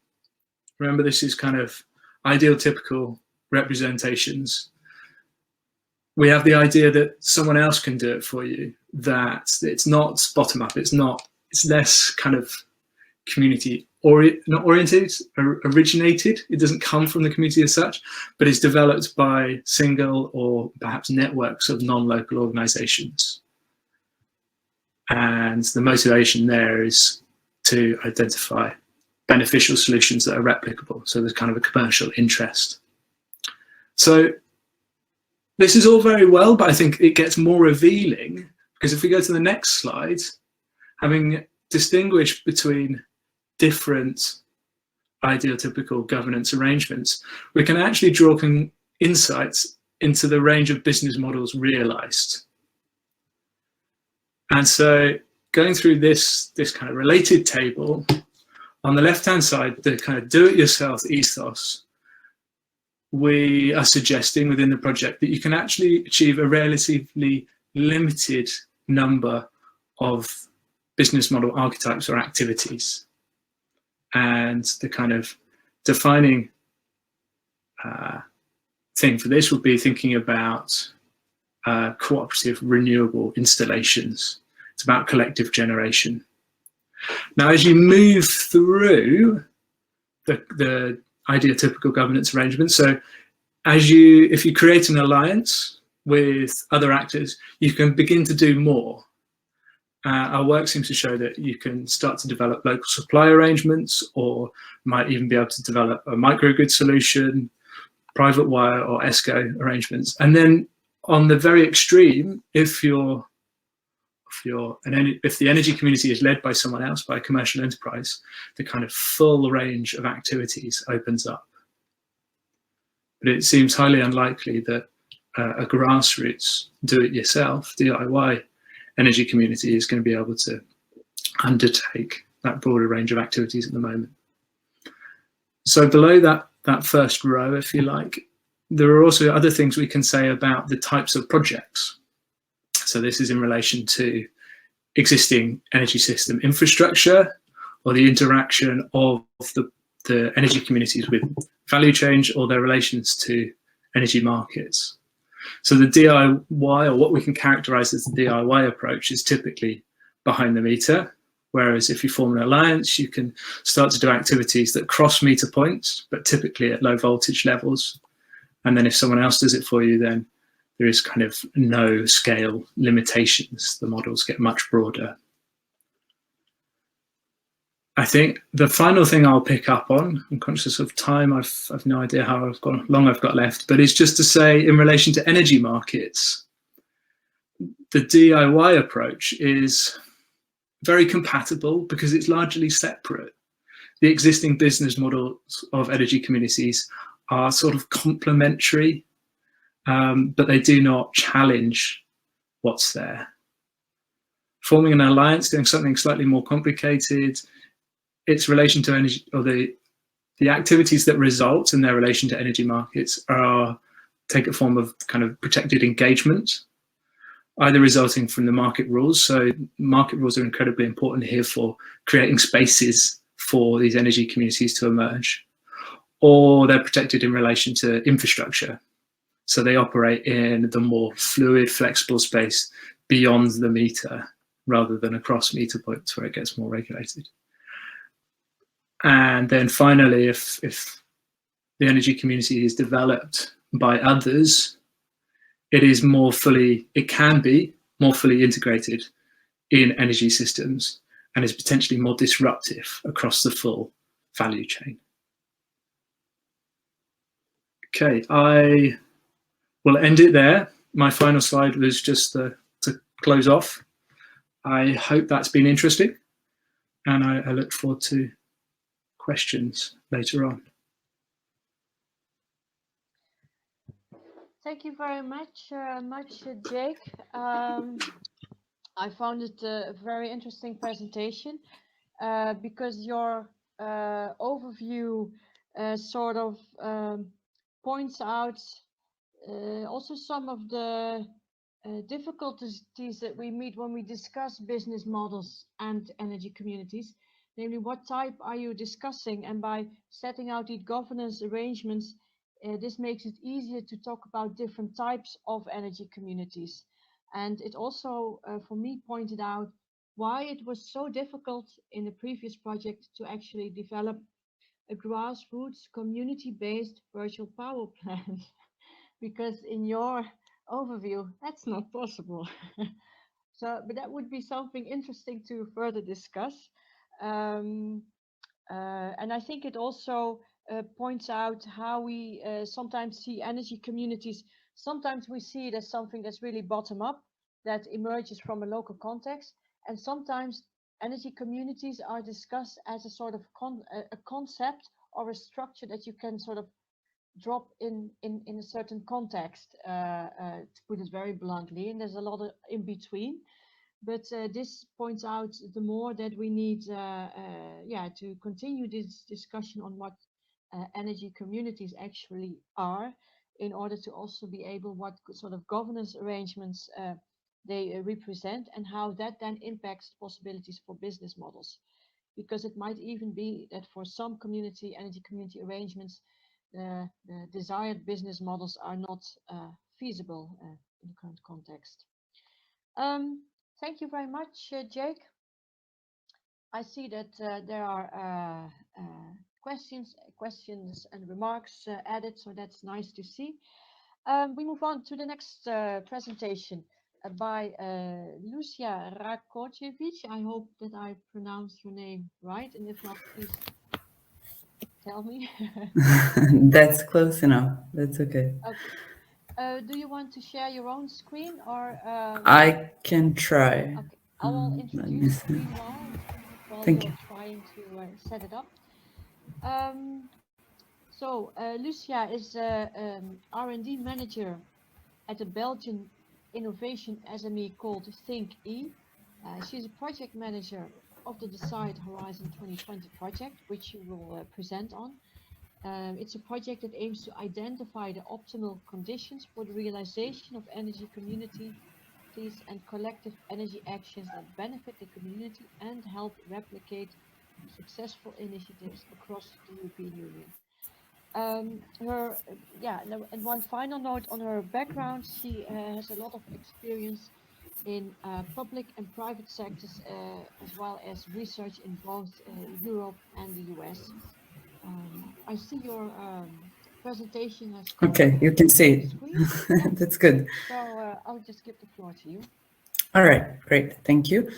[SPEAKER 4] remember this is kind of ideal typical representations, we have the idea that someone else can do it for you, that it's not bottom up, it's less kind of community originated. It doesn't come from the community as such, but it's developed by single or perhaps networks of non-local organizations. And the motivation there is to identify beneficial solutions that are replicable. So there's kind of a commercial interest. So this is all very well, but I think it gets more revealing because if we go to the next slide, having distinguished between different ideotypical governance arrangements, we can actually draw insights into the range of business models realized. And so going through this kind of related table, on the left-hand side, the kind of do-it-yourself ethos, we are suggesting within the project that you can actually achieve a relatively limited number of business model archetypes or activities. And the kind of defining thing for this would be thinking about cooperative renewable installations. It's about collective generation. Now, as you move through the ideotypical governance arrangement, so if you create an alliance with other actors, you can begin to do more. Our work seems to show that you can start to develop local supply arrangements, or might even be able to develop a microgrid solution, private wire or ESCO arrangements. And then on the very extreme, if the energy community is led by someone else, by a commercial enterprise, the kind of full range of activities opens up. But it seems highly unlikely that a grassroots do-it-yourself, DIY, energy community is going to be able to undertake that broader range of activities at the moment. So below that first row, if you like, there are also other things we can say about the types of projects. So this is in relation to existing energy system infrastructure, or the interaction of the energy communities with value change, or their relations to energy markets. So the DIY, or what we can characterize as the DIY approach, is typically behind the meter, whereas if you form an alliance, you can start to do activities that cross meter points, but typically at low voltage levels. And then if someone else does it for you, then there is kind of no scale limitations. The models get much broader. I think the final thing I'll pick up on, I'm conscious of time, I've no idea how long I've got left, but it's just to say in relation to energy markets, the DIY approach is very compatible because it's largely separate. The existing business models of energy communities are sort of complementary, but they do not challenge what's there. Forming an alliance, doing something slightly more complicated, its relation to energy, or the activities that result in their relation to energy markets take a form of kind of protected engagement, either resulting from the market rules. So market rules are incredibly important here for creating spaces for these energy communities to emerge, or they're protected in relation to infrastructure. So they operate in the more fluid, flexible space beyond the meter, rather than across meter points where it gets more regulated. And then finally, if the energy community is developed by others, it can be more fully integrated in energy systems and is potentially more disruptive across the full value chain. Okay, I will end it there. My final slide was just to close off. I hope that's been interesting, and I look forward to questions later on.
[SPEAKER 1] Thank you very much, Jake. I found it a very interesting presentation because your overview sort of points out also some of the difficulties that we meet when we discuss business models and energy communities. Namely, what type are you discussing? And by setting out these governance arrangements, this makes it easier to talk about different types of energy communities. And it also, for me, pointed out why it was so difficult in the previous project to actually develop a grassroots community-based virtual power plant. Because in your overview, that's not possible. So, but that would be something interesting to further discuss. And I think it also points out how we sometimes see energy communities. Sometimes we see it as something that's really bottom up, that emerges from a local context. And sometimes energy communities are discussed as a sort of a concept or a structure that you can sort of drop in a certain context, to put it very bluntly, and there's a lot of in between. But this points out the more that we need to continue this discussion on what energy communities actually are, in order to also be able what sort of governance arrangements they represent, and how that then impacts possibilities for business models. Because it might even be that for some energy community arrangements, the desired business models are not feasible in the current context. Thank you very much, Jake. I see that there are questions and remarks added, so that's nice to see. We move on to the next presentation by Lucia Raccochievich. I hope that I pronounced your name right, and if not, please tell me.
[SPEAKER 5] That's close enough. That's okay.
[SPEAKER 1] Okay. Do you want to share your own screen, or?
[SPEAKER 5] I can try.
[SPEAKER 1] Okay, I will introduce you meanwhile while you're trying to set it up. So Lucia is an R&D manager at a Belgian innovation SME called ThinkE. She's a project manager of the Decide Horizon 2020 project, which she will present on. It's a project that aims to identify the optimal conditions for the realization of energy communities and collective energy actions that benefit the community and help replicate successful initiatives across the European Union. And one final note on her background: she has a lot of experience in public and private sectors, as well as research in both Europe and the US. I see your presentation has come.
[SPEAKER 5] Okay, you can see it. Yeah. That's good.
[SPEAKER 1] So I'll just give the floor to you.
[SPEAKER 5] All right, great. Thank you.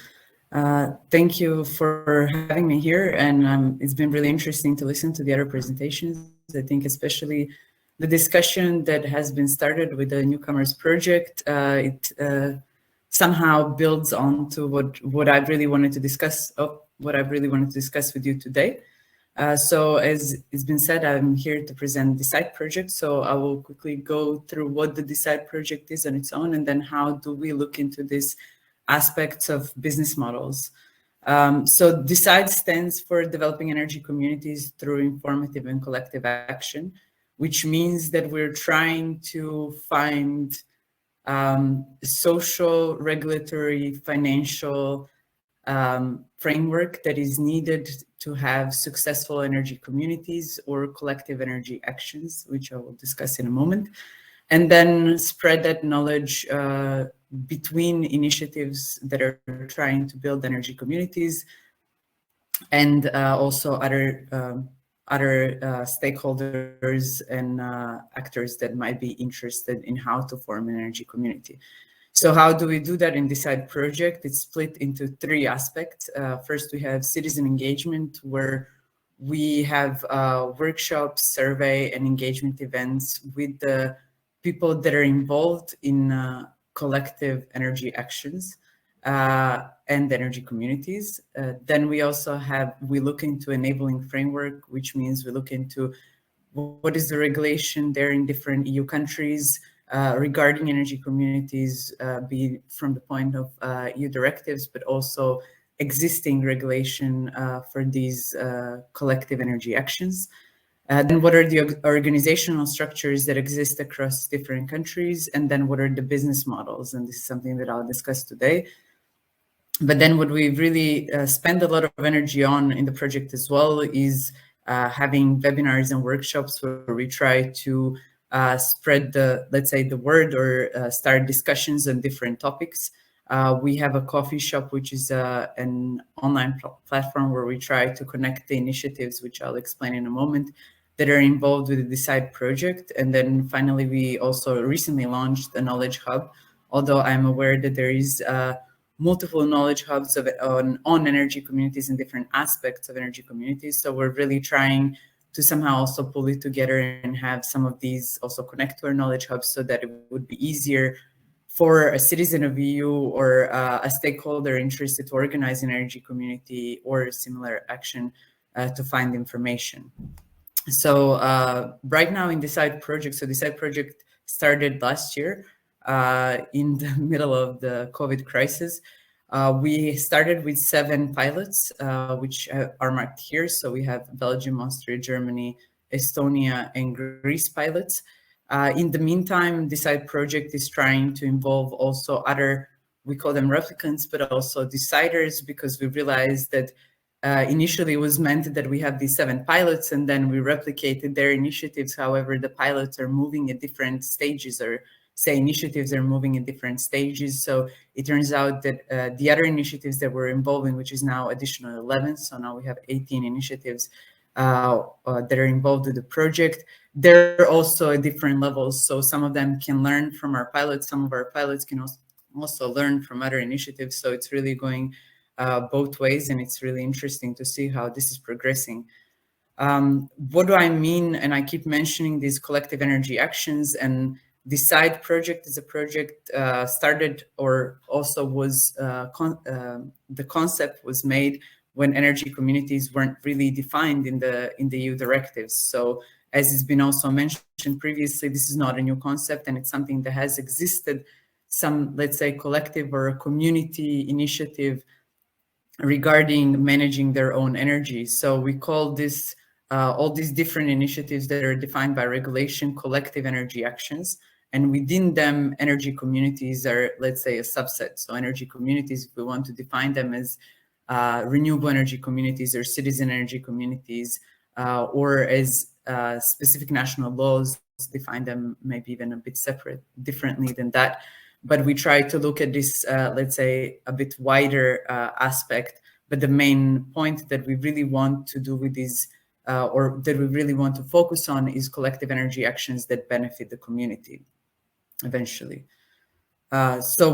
[SPEAKER 5] Thank you for having me here. And it's been really interesting to listen to the other presentations. I think especially the discussion that has been started with the Newcomers Project, it somehow builds on to what I really wanted to discuss, with you today. So as it's been said, I'm here to present Decide project. So I will quickly go through what the Decide project is on its own, and then how do we look into these aspects of business models. So Decide stands for Developing Energy Communities Through Informative and Collective Action, which means that we're trying to find social, regulatory, financial framework that is needed to have successful energy communities or collective energy actions, which I will discuss in a moment, and then spread that knowledge between initiatives that are trying to build energy communities and also other stakeholders and actors that might be interested in how to form an energy community. So how do we do that in Decide project? It's split into three aspects. First, we have citizen engagement, where we have workshops, survey, and engagement events with the people that are involved in collective energy actions and energy communities. Then we also we look into enabling framework, which means we look into what is the regulation there in different EU countries regarding energy communities, be it from the point of EU directives, but also existing regulation for these collective energy actions. Then what are the organizational structures that exist across different countries? And then what are the business models? And this is something that I'll discuss today. But then what we really spend a lot of energy on in the project as well is having webinars and workshops where we try to spread the, let's say, the word or start discussions on different topics. We have a coffee shop, which is an online platform where we try to connect the initiatives, which I'll explain in a moment, that are involved with the Decide project. And then finally, we also recently launched a knowledge hub, although I'm aware that there is multiple knowledge hubs on energy communities and different aspects of energy communities. So we're really trying to somehow also pull it together and have some of these also connect to our knowledge hubs so that it would be easier for a citizen of EU or a stakeholder interested to organize an energy community or a similar action to find information. So right now in Decide project, so Decide project started last year in the middle of the COVID crisis. We started with 7 pilots, which are marked here. So we have Belgium, Austria, Germany, Estonia, and Greece pilots. In the meantime, Decide project is trying to involve also other, we call them replicants, but also deciders, because we realized that initially it was meant that we have these 7 pilots and then we replicated their initiatives. However, the pilots are moving at different stages, or say initiatives are moving at different stages. So it turns out that the other initiatives that we're involving, which is now additional 11, so now we have 18 initiatives that are involved with the project. They're also at different levels. So some of them can learn from our pilots. Some of our pilots can also learn from other initiatives. So it's really going both ways, and it's really interesting to see how this is progressing. What do I mean? And I keep mentioning these collective energy actions, and Decide project is a project started, or also was the concept was made when energy communities weren't really defined in the EU directives. So as has been also mentioned previously, this is not a new concept, and it's something that has existed, some, let's say, collective or a community initiative regarding managing their own energy. So we call this all these different initiatives that are defined by regulation collective energy actions. And within them, energy communities are, let's say, a subset. So energy communities, if we want to define them as renewable energy communities or citizen energy communities, or as specific national laws define them, maybe even a bit separate, differently than that. But we try to look at this, let's say, a bit wider aspect. But the main point that we really want to do with these, or that we really want to focus on, is collective energy actions that benefit the community eventually. So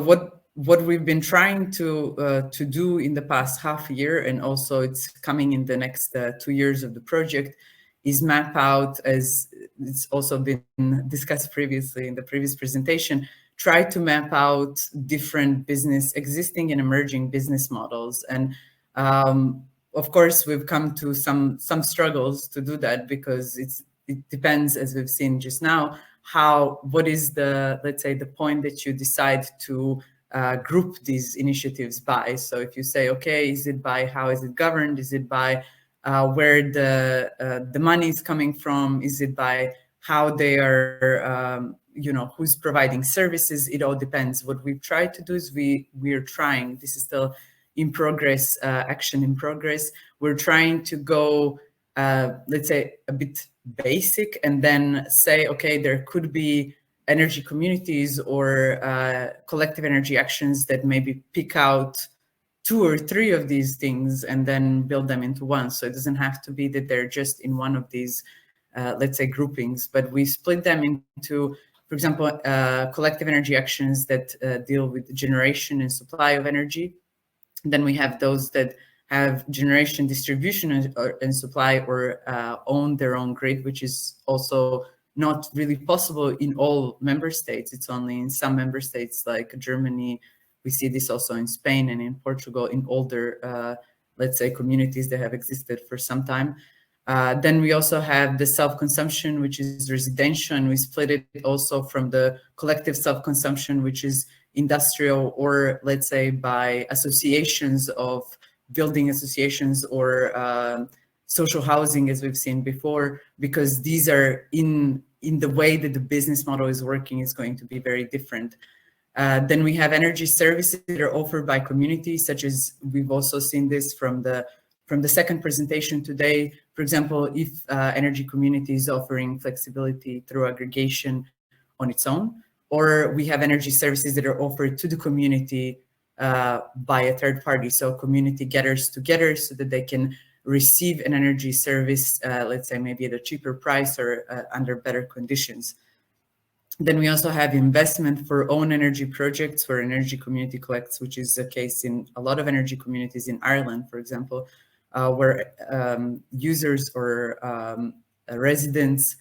[SPEAKER 5] what we've been trying to do in the past half year, and also it's coming in the next 2 years of the project, is map out, as it's also been discussed previously in the previous presentation, try to map out different existing and emerging business models. And of course, we've come to some struggles to do that, because it depends, as we've seen just now, what is the, let's say, the point that you decide to group these initiatives by. So if you say, okay, is it by how is it governed? Is it by where the money is coming from? Is it by how they are, who's providing services? It all depends. What we've tried to do is we're trying, this is still in progress, action in progress. We're trying to go, let's say, a bit basic, and then say, okay, there could be energy communities or collective energy actions that maybe pick out 2 or 3 of these things and then build them into one. So it doesn't have to be that they're just in one of these, let's say, groupings, but we split them into, for example, collective energy actions that deal with the generation and supply of energy. Then we have those that have generation, distribution, and supply, or own their own grid, which is also not really possible in all member states. It's only in some member states like Germany. We see this also in Spain and in Portugal, in older, let's say, communities that have existed for some time. Then we also have the self-consumption, which is residential, and we split it also from the collective self-consumption, which is industrial, or let's say by associations of building associations or social housing, as we've seen before, because these are in the way that the business model is working is going to be very different. Then we have energy services that are offered by communities, such as we've also seen this from the second presentation today. For example, if energy community is offering flexibility through aggregation on its own, or we have energy services that are offered to the community by a third party. So community gathers together so that they can receive an energy service, let's say maybe at a cheaper price or under better conditions. Then we also have investment for own energy projects where energy community collects, which is the case in a lot of energy communities in Ireland, for example, where users or residents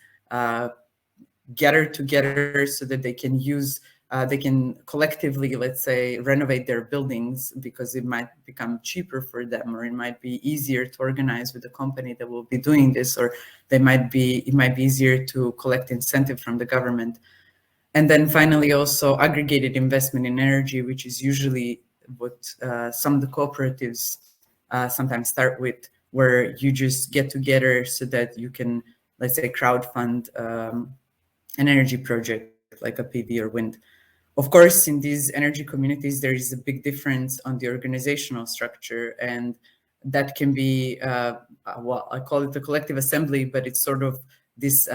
[SPEAKER 5] gather together so that they can use, they can collectively, let's say, renovate their buildings because it might become cheaper for them, or it might be easier to organize with the company that will be doing this, or it might be easier to collect incentive from the government. And then finally, also aggregated investment in energy, which is usually what some of the cooperatives sometimes start with, where you just get together so that you can, let's say, crowdfund an energy project like a PV or wind. Of course, in these energy communities, there is a big difference on the organizational structure, and that can be, well, I call it the collective assembly, but it's sort of this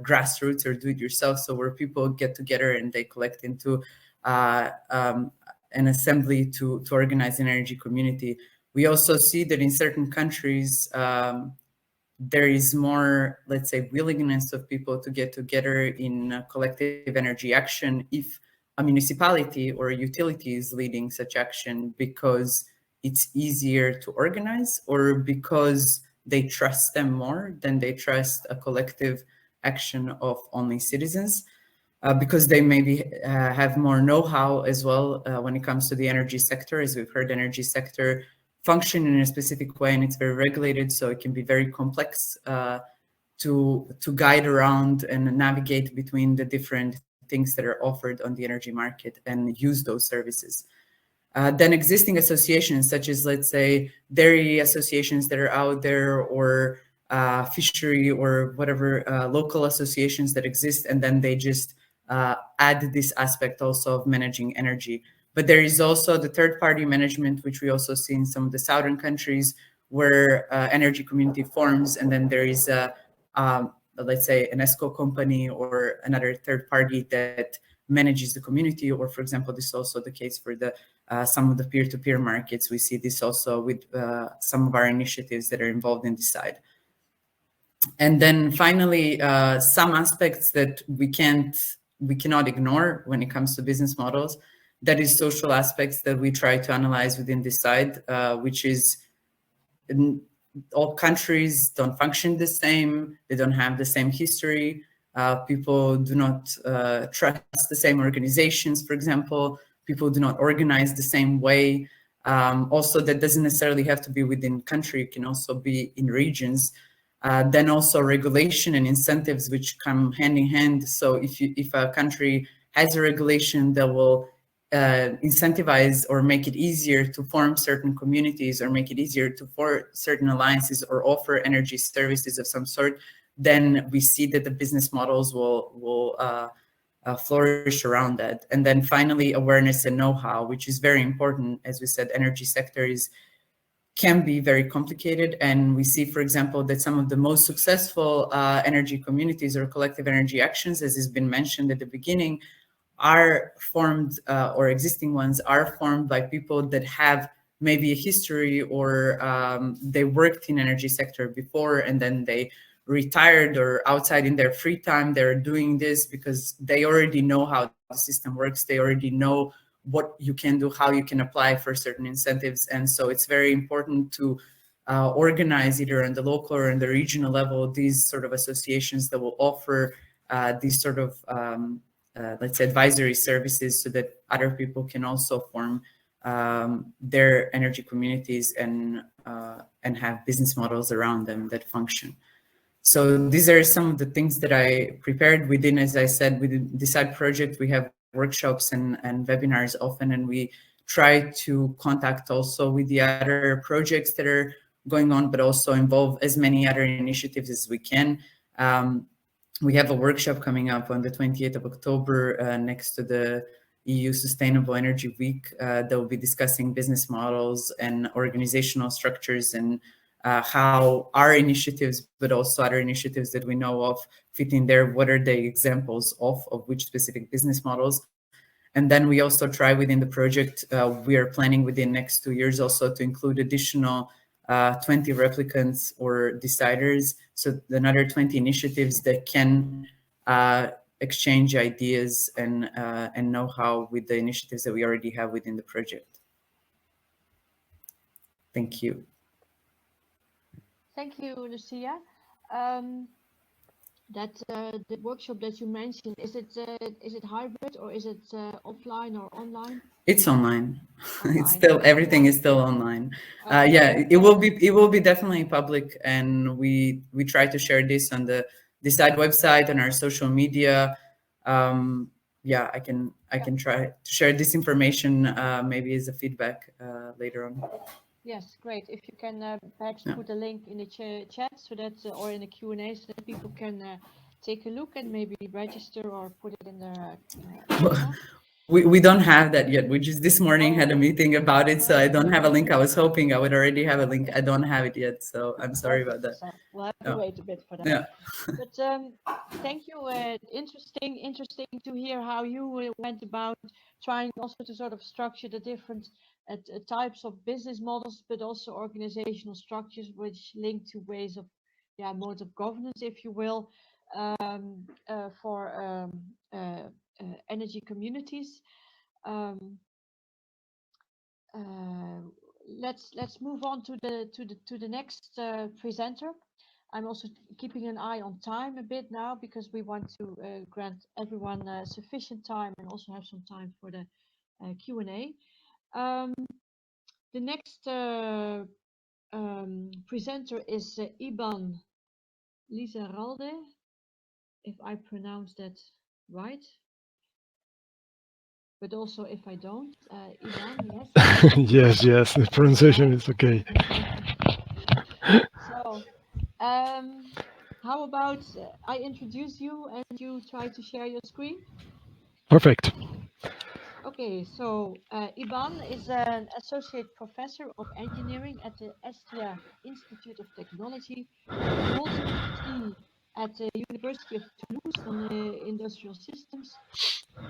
[SPEAKER 5] grassroots or do-it-yourself, so where people get together and they collect into an assembly to organize an energy community. We also see that in certain countries, there is more, let's say, willingness of people to get together in collective energy action if a municipality or a utility is leading such action, because it's easier to organize or because they trust them more than they trust a collective action of only citizens, because they maybe have more know-how as well when it comes to the energy sector. As we've heard, energy sector function in a specific way and it's very regulated, so it can be very complex to guide around and navigate between the different things that are offered on the energy market and use those services. Then existing associations such as, let's say, dairy associations that are out there, or fishery or whatever local associations that exist, and then they just add this aspect also of managing energy. But there is also the third-party management, which we also see in some of the southern countries, where energy community forms, and then there is a, let's say, an ESCO company or another third party that manages the community. Or, for example, this is also the case for the some of the peer-to-peer markets. We see this also with some of our initiatives that are involved in this side. And then finally, some aspects that we cannot ignore when it comes to business models. That is social aspects that we try to analyze within this side, which is all countries don't function the same. They don't have the same history. People do not trust the same organizations, for example. People do not organize the same way. Also, that doesn't necessarily have to be within country. It can also be in regions. Then also regulation and incentives, which come hand in hand. So if a country has a regulation that will incentivize or make it easier to form certain communities, or make it easier to form certain alliances or offer energy services of some sort, then we see that the business models will flourish around that. And then finally, awareness and know-how, which is very important. As we said, energy sector can be very complicated, and we see, for example, that some of the most successful energy communities or collective energy actions, as has been mentioned at the beginning, are formed, or existing ones are formed by people that have maybe a history, or they worked in energy sector before and then they retired, or outside in their free time they're doing this because they already know how the system works. They already know what you can do, how you can apply for certain incentives. And so it's very important to organize either on the local or on the regional level these sort of associations that will offer these sort of let's say advisory services, so that other people can also form their energy communities and have business models around them that function. So these are some of the things that I prepared within, as I said, within the side project, we have workshops and webinars often, and we try to contact also with the other projects that are going on, but also involve as many other initiatives as we can. We have a workshop coming up on the 28th of October next to the EU Sustainable Energy Week that will be discussing business models and organizational structures and how our initiatives, but also other initiatives that we know of fit in there. What are the examples of which specific business models? And then we also try within the project, we are planning within next 2 years also to include additional 20 replicants or deciders. So another 20 initiatives that can exchange ideas and know-how with the initiatives that we already have within the project. Thank you.
[SPEAKER 1] Thank you, Lucia. The workshop that you mentioned, is it hybrid or is it offline or online?
[SPEAKER 5] It's online. It's still, everything is still online. Yeah, it will be definitely public, and we try to share this on the Decide website and our social media. Yeah, I can try to share this information maybe as a feedback later on.
[SPEAKER 1] Yes, great. If you can perhaps put a link in the chat so that, or in the Q&A, so that people can take a look and maybe register or put it in their
[SPEAKER 5] we don't have that yet. We just this morning had a meeting about it, so I don't have a link. I was hoping I would already have a link. I don't have it yet, so I'm sorry about that.
[SPEAKER 1] So we'll have to wait a bit for that.
[SPEAKER 5] Yeah.
[SPEAKER 1] But thank you. Interesting to hear how you went about trying also to sort of structure the different types of business models, but also organizational structures which link to ways of, modes of governance, if you will, for energy communities. Let's move on to the next presenter. I'm also keeping an eye on time a bit now because we want to grant everyone sufficient time and also have some time for the Q&A. The next presenter is Iban Lizarralde, if I pronounce that right. But also if I don't, Iban, yes?
[SPEAKER 6] Yes, the pronunciation is okay.
[SPEAKER 1] So, how about I introduce you and you try to share your screen?
[SPEAKER 6] Perfect.
[SPEAKER 1] Okay, so Iban is an associate professor of engineering at the Estia Institute of Technology. He holds a PhD at the University of Toulouse on industrial systems,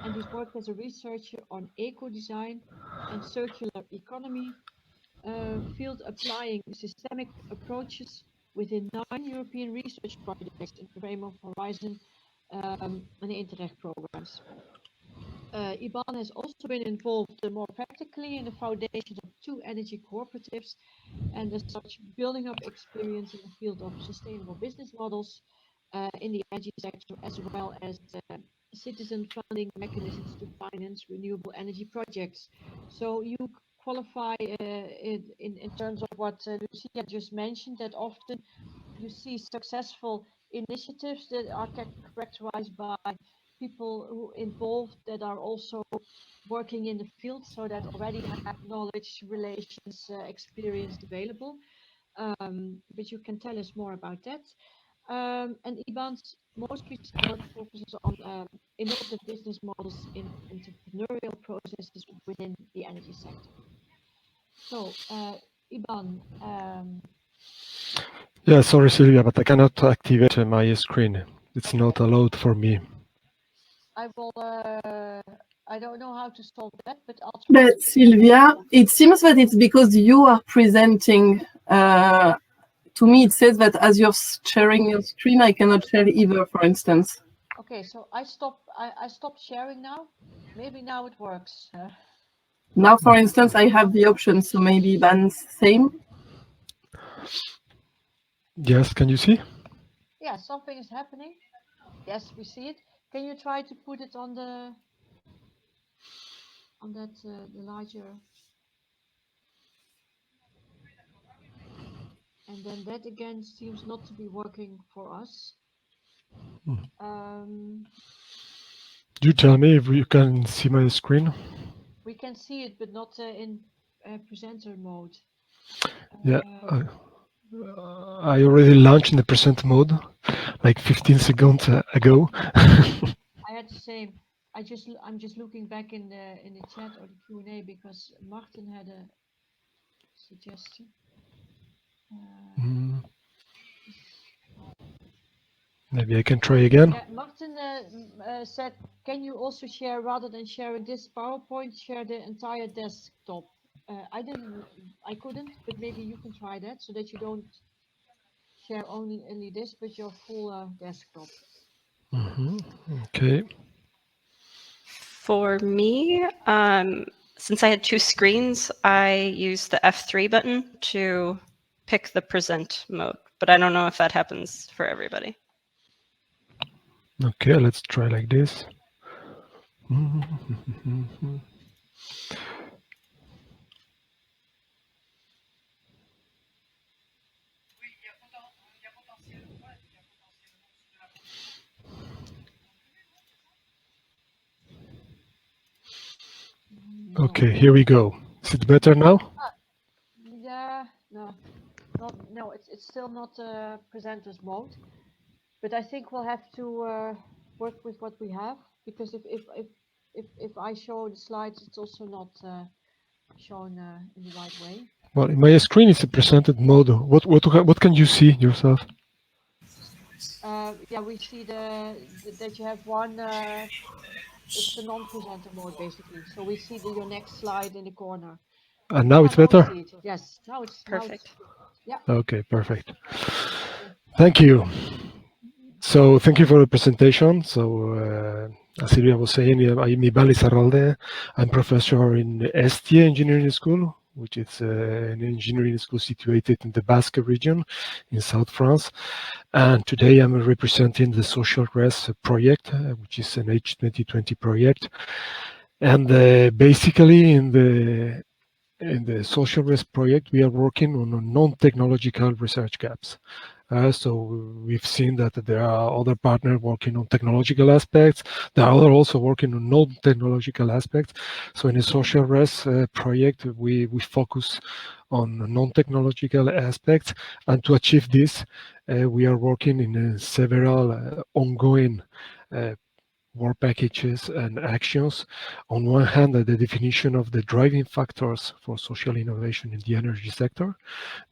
[SPEAKER 1] and he's worked as a researcher on eco-design and circular economy, field applying systemic approaches within 9 European research projects in the frame of Horizon and the Interreg programs. Iban has also been involved more practically in the foundations of 2 energy cooperatives, and as such building up experience in the field of sustainable business models in the energy sector, as well as citizen funding mechanisms to finance renewable energy projects. So you qualify in terms of what Lucia just mentioned, that often you see successful initiatives that are characterized by people who involved that are also working in the field, so that already have knowledge, relations, experience available. But you can tell us more about that. And Iban's most recent work focuses on innovative business models in entrepreneurial processes within the energy sector. So, Iban.
[SPEAKER 6] Yeah, sorry, Silvia, but I cannot activate my screen. It's not allowed for me.
[SPEAKER 1] I will. I don't know how to solve that, but I'll try.
[SPEAKER 7] But Silvia, it seems that it's because you are presenting. To me, it says that as you're sharing your screen, I cannot share either, for instance.
[SPEAKER 1] Okay, so I stopped sharing now. Maybe now it works.
[SPEAKER 7] Now, for instance, I have the option, so maybe Iban's same.
[SPEAKER 6] Yes, can you see?
[SPEAKER 1] Yeah, something is happening. Yes, we see it. Can you try to put it on the the larger, and then that again seems not to be working for us.
[SPEAKER 6] You tell me if you can see my screen.
[SPEAKER 1] We can see it, but not in presenter mode.
[SPEAKER 6] Yeah, I already launched in the present mode, like 15 seconds ago.
[SPEAKER 1] I had the same. I'm just looking back in the chat or the Q&A because Martin had a suggestion.
[SPEAKER 6] Mm. Maybe I can try again.
[SPEAKER 1] Yeah, Martin said, can you also share, rather than sharing this PowerPoint, share the entire desktop? I couldn't, but maybe you can try that so that you don't share only this, but your full desktop.
[SPEAKER 6] Okay.
[SPEAKER 2] For me, since I had two screens, I used the F3 button to pick the present mode, but I don't know if that happens for everybody.
[SPEAKER 6] Okay, let's try like this. Okay, here we go. Is it better now?
[SPEAKER 1] Yeah, no, it's still not presenter's mode, but I think we'll have to work with what we have, because if I show the slides, it's also not shown in the right way.
[SPEAKER 6] Well, in my screen it's a presented mode. What can you see yourself?
[SPEAKER 1] Yeah, we see that you have one. It's the non-presenter mode basically. So we see your next slide in the corner.
[SPEAKER 6] And now it's better?
[SPEAKER 1] Yes, now it's
[SPEAKER 2] perfect.
[SPEAKER 1] Yeah.
[SPEAKER 6] Okay, perfect. Thank you. So thank you for the presentation. So as Silvia was saying, I'm Ibal Izarralde. I'm professor in ST Engineering School, which is an engineering school situated in the Basque region in South France. And today I'm representing the Social Res project, which is an H2020 project. And basically in the Social Res project, we are working on non-technological research gaps. So we've seen that there are other partners working on technological aspects. There are others also working on non-technological aspects. So in the Social Res project, we focus on non-technological aspects. And to achieve this, we are working in several ongoing work packages and actions. On one hand, the definition of the driving factors for social innovation in the energy sector.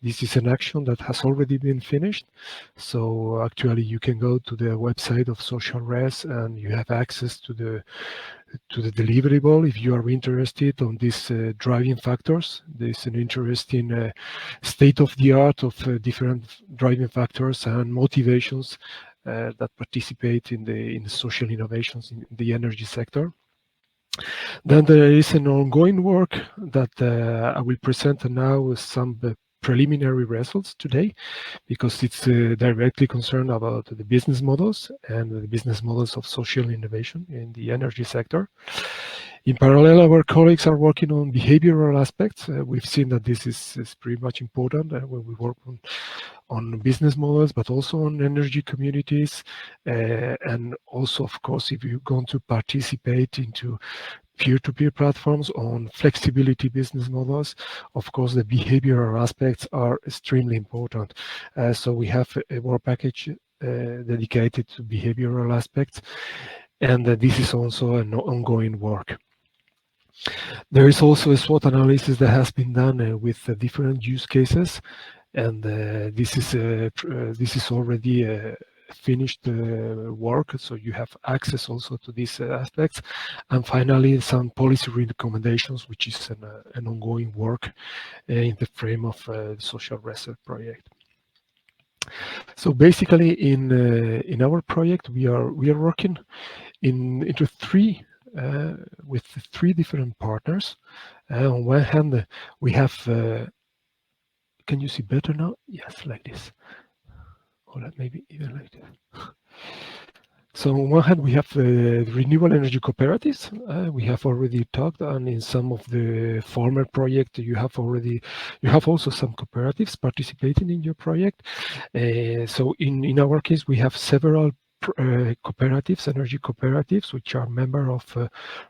[SPEAKER 6] This is an action that has already been finished. So actually you can go to the website of Social Res and you have access to the deliverable if you are interested on these driving factors. There's an interesting state of the art of different driving factors and motivations that participate in the social innovations in the energy sector. Then there is an ongoing work that I will present now with some preliminary results today, because it's directly concerned about the business models and the business models of social innovation in the energy sector. In parallel, our colleagues are working on behavioral aspects. We've seen that this is pretty much important when we work on business models, but also on energy communities. And also, of course, if you're going to participate into peer-to-peer platforms on flexibility business models, of course, the behavioral aspects are extremely important. So we have a work package dedicated to behavioral aspects, and this is also an ongoing work. There is also a SWOT analysis that has been done with different use cases, and this is already finished work, so you have access also to these aspects. And finally, some policy recommendations, which is an ongoing work in the frame of the Social Res project. So basically, in our project, we are working into with three different partners. On one hand, we have. Can you see better now? Yes, like this. Or maybe even like this. So on one hand, we have renewable energy cooperatives. We have already talked, and in some of the former project, you have also some cooperatives participating in your project. So in our case, we have several cooperatives, energy cooperatives, which are member of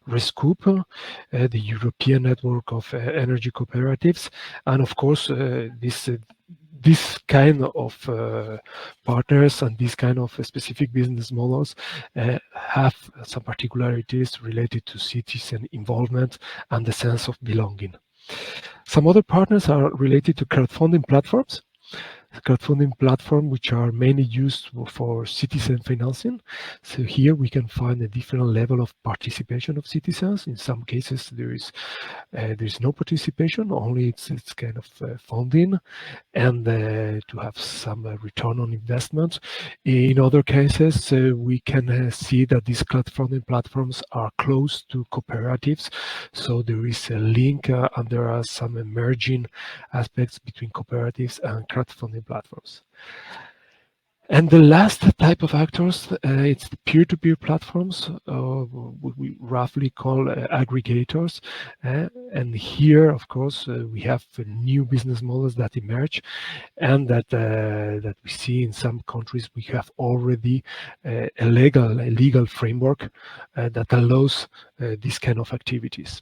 [SPEAKER 6] RESCOOP, the European Network of Energy Cooperatives, and of course this kind of partners and this kind of specific business models have some particularities related to citizen involvement and the sense of belonging. Some other partners are related to crowdfunding platforms. Crowdfunding platform which are mainly used for citizen financing. So here we can find a different level of participation of citizens. In some cases there is no participation, only it's kind of funding and to have some return on investment. In other cases we can see that these crowdfunding platforms are close to cooperatives, so there is a link and there are some emerging aspects between cooperatives and crowdfunding platforms. And the last type of actors, it's the peer-to-peer platforms, we roughly call aggregators. And here, of course, we have new business models that emerge, and that we see in some countries. We have already a legal framework that allows these kind of activities.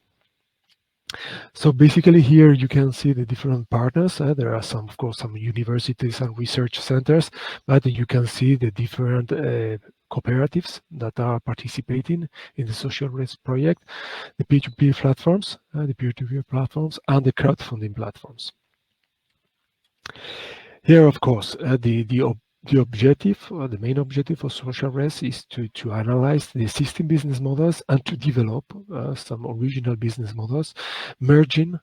[SPEAKER 6] So basically here you can see the different partners. There are some, of course, some universities and research centers, but you can see the different cooperatives that are participating in the social risk project, the peer-to-peer platforms, and the crowdfunding platforms. Here, of course, the objective, the main objective of social risk is to analyze the existing business models and to develop some original business models, merging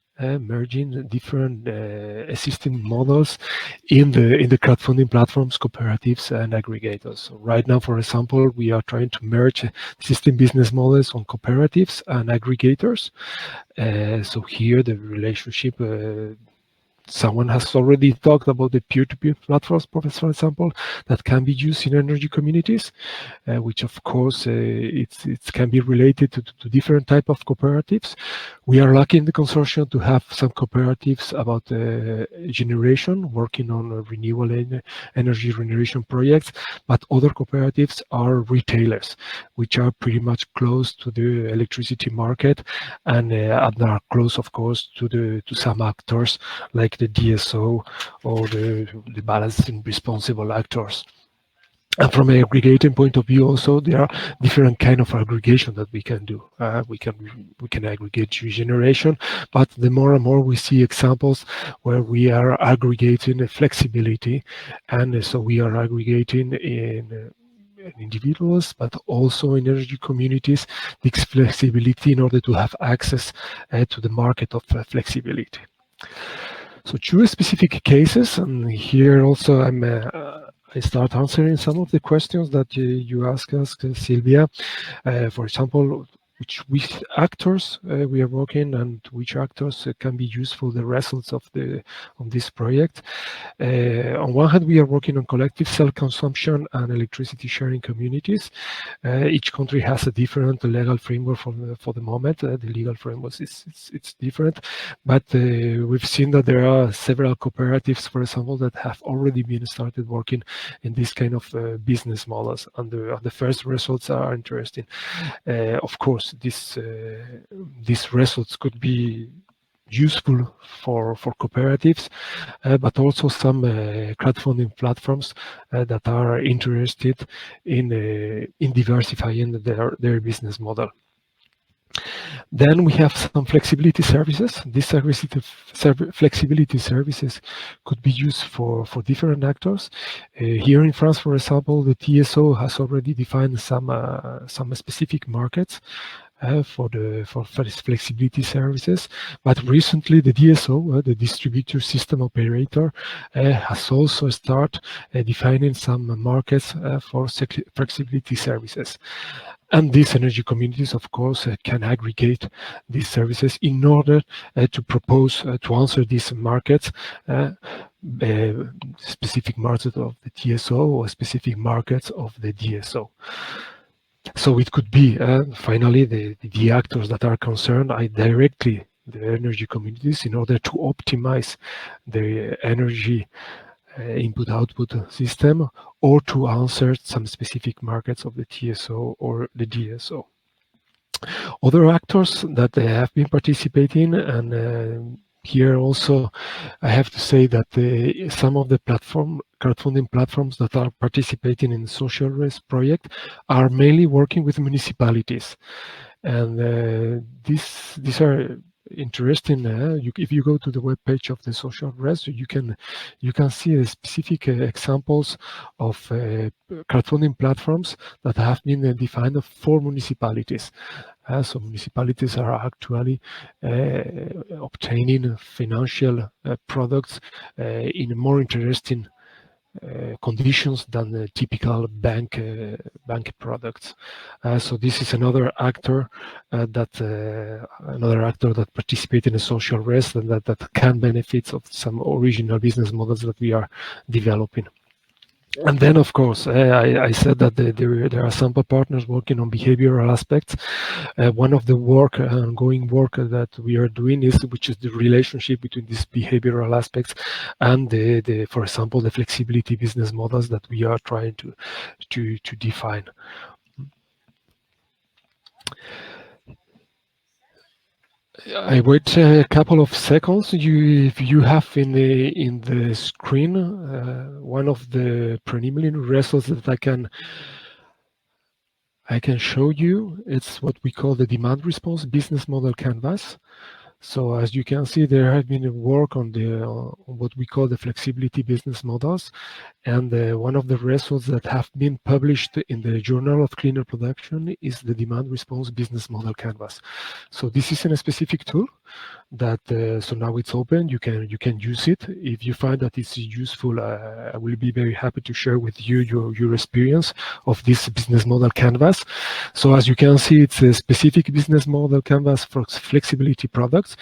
[SPEAKER 6] different existing models in the crowdfunding platforms, cooperatives, and aggregators. So right now, for example, we are trying to merge existing business models on cooperatives and aggregators. So here the relationship. Someone has already talked about the peer-to-peer platforms, for example, that can be used in energy communities, which of course it can be related to different type of cooperatives. We are lucky in the consortium to have some cooperatives about generation, working on renewable energy generation projects, but other cooperatives are retailers, which are pretty much close to the electricity market and are close, of course, to some actors like the DSO or the balancing responsible actors. And from an aggregating point of view, also there are different kind of aggregation that we can do. We can aggregate generation, but the more and more we see examples where we are aggregating flexibility, and so we are aggregating in individuals, but also in energy communities, this flexibility in order to have access to the market of flexibility. So two specific cases, and here also I start answering some of the questions that you asked us, Sylvia. For example, which actors we are working and which actors can be used for the results of this project. On one hand, we are working on collective self-consumption and electricity sharing communities. Each country has a different legal framework for the moment. The legal framework it's different, but we've seen that there are several cooperatives, for example, that have already been started working in this kind of business models, and the first results are interesting. Of course, these results could be useful for cooperatives, but also some crowdfunding platforms that are interested in diversifying their business model. Then we have some flexibility services. These flexibility services could be used for different actors. Here in France, for example, the TSO has already defined some specific markets for flexibility services, but recently the DSO, the distributor system operator, has also started defining some markets for flexibility services. And these energy communities, of course, can aggregate these services in order to propose, to answer these markets, specific markets of the TSO or specific markets of the DSO. So it could be, finally, the actors that are concerned are directly the energy communities in order to optimize the energy input-output system, or to answer some specific markets of the TSO or the DSO. Other actors that have been participating, and here also I have to say that some of the crowdfunding platforms that are participating in the social risk project are mainly working with municipalities, and these are interesting. If you go to the web page of the social res, you can see the specific examples of crowdfunding platforms that have been defined for municipalities. So municipalities are actually obtaining financial products in more interesting conditions than the typical bank products. So this is another actor that participates in a social risk and that can benefit of some original business models that we are developing. And then, of course, I said that there are sample partners working on behavioral aspects. One of the ongoing work that we are doing which is the relationship between these behavioral aspects and for example, the flexibility business models that we are trying to define. I wait a couple of seconds. If you have in the screen one of the preliminary results that I can show you, it's what we call the demand response business model canvas. So as you can see, there has been a work on what we call the flexibility business models, and one of the results that have been published in the Journal of Cleaner Production is the demand response business model canvas. So this is a specific tool that so now it's open. You can use it. If you find that it's useful, I will be very happy to share with you your experience of this business model canvas. So as you can see, it's a specific business model canvas for flexibility products.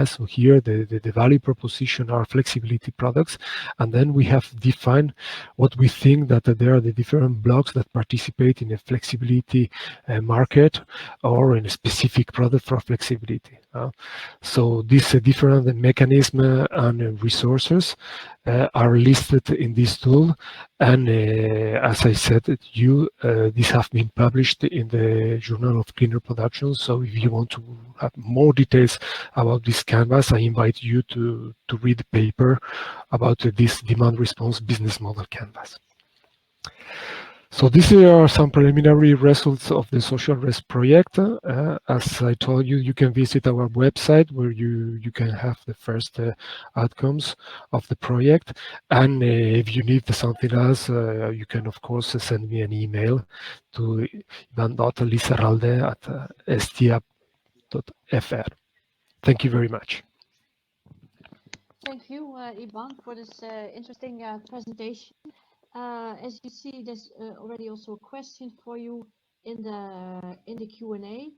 [SPEAKER 6] So here the value proposition are flexibility products, and then we have defined what we think that there are the different blocks that participate in a flexibility market or in a specific product for flexibility. So these different mechanisms and resources are listed in this tool, and as I said, these have been published in the Journal of Cleaner Production. So if you want to have more details about this canvas, I invite you to read the paper about this demand response business model canvas. So these are some preliminary results of the social risk project. As I told you, you can visit our website where you can have the first outcomes of the project. And if you need something else, you can, of course, send me an email to ivan.lizarralde@stia.fr. Thank you very much.
[SPEAKER 1] Thank you, Ivan, for this interesting presentation. As you see, there's already also a question for you in the Q&A.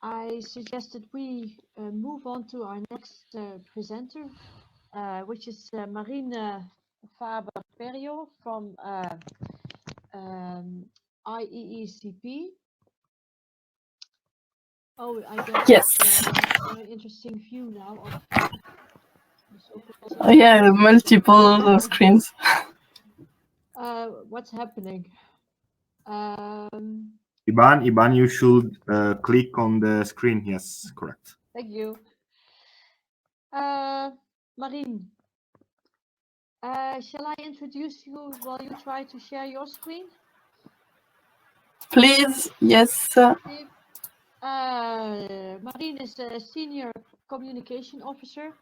[SPEAKER 1] I suggested we move on to our next presenter, which is Marine Faber-Perio from IEECP. Oh, I get
[SPEAKER 7] Yes.
[SPEAKER 1] an interesting view now of
[SPEAKER 7] Oh, yeah, multiple screens.
[SPEAKER 1] what's happening.
[SPEAKER 8] Ivan, you should click on the screen. Yes, correct.
[SPEAKER 1] Thank you. Marine, shall I introduce you while you try to share your screen?
[SPEAKER 7] Please, yes.
[SPEAKER 1] Marine is a senior communication officer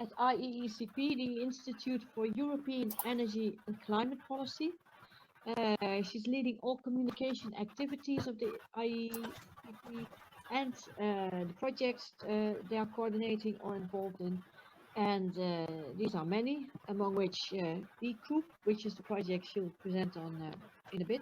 [SPEAKER 1] at IEECP, the Institute for European Energy and Climate Policy. She's leading all communication activities of the IEECP and the projects they are coordinating or involved in. And these are many, among which B-Group, which is the project she'll present on in a bit.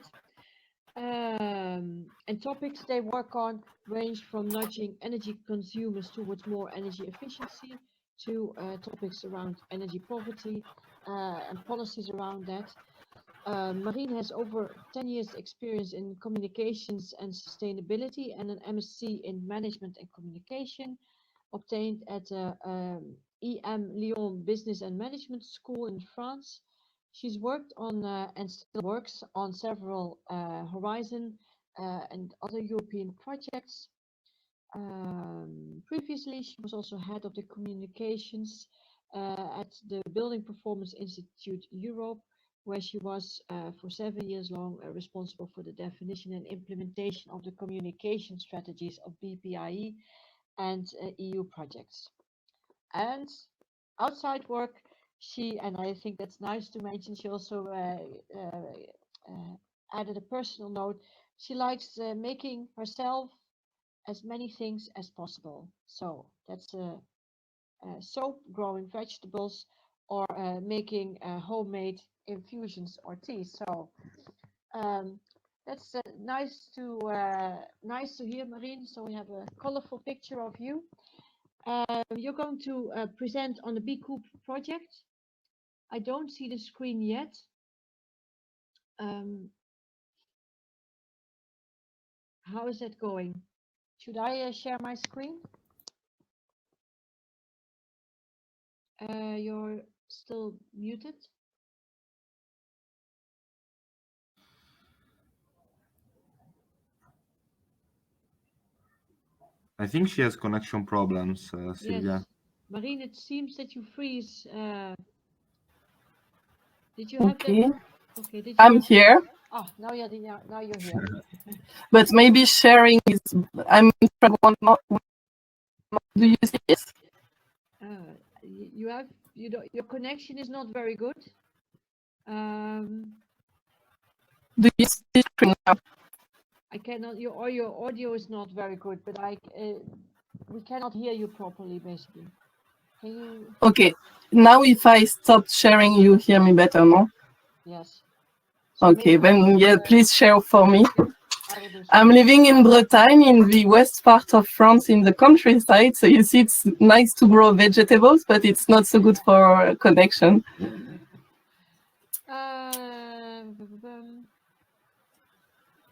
[SPEAKER 1] And topics they work on range from nudging energy consumers towards more energy efficiency to topics around energy poverty and policies around that. Marine has over 10 years experience in communications and sustainability and an MSc in management and communication obtained at EM Lyon Business and Management School in France. She's worked on and still works on several Horizon and other European projects. Previously, she was also head of the communications at the Building Performance Institute Europe, where she was for 7 years long responsible for the definition and implementation of the communication strategies of BPIE and EU projects. And outside work, she, and I think that's nice to mention, she also added a personal note. She likes making herself as many things as possible. So that's soap, growing vegetables, or making homemade infusions or tea. So that's nice to hear, Marine. So we have a colorful picture of you. You're going to present on the B-Coop project. I don't see the screen yet. How is that going? Should I share my screen? You're still muted.
[SPEAKER 8] I think she has connection problems, Sylvia.
[SPEAKER 1] Yes. Marine, it seems that you freeze. Did you have
[SPEAKER 7] Okay.
[SPEAKER 1] that? Okay. Did you
[SPEAKER 7] I'm here.
[SPEAKER 1] Oh, now you're here.
[SPEAKER 7] But maybe sharing is. I'm one more. Do you see it?
[SPEAKER 1] Your connection is not very good.
[SPEAKER 7] Do you see it now?
[SPEAKER 1] I cannot. Your audio is not very good, but we cannot hear you properly. Basically, can you?
[SPEAKER 7] Okay. Now, if I stop sharing, you hear me better, no?
[SPEAKER 1] Yes. So
[SPEAKER 7] okay. Then yeah, please share for me. I'm living in Bretagne, in the west part of France, in the countryside. So you see, it's nice to grow vegetables, but it's not so good for connection.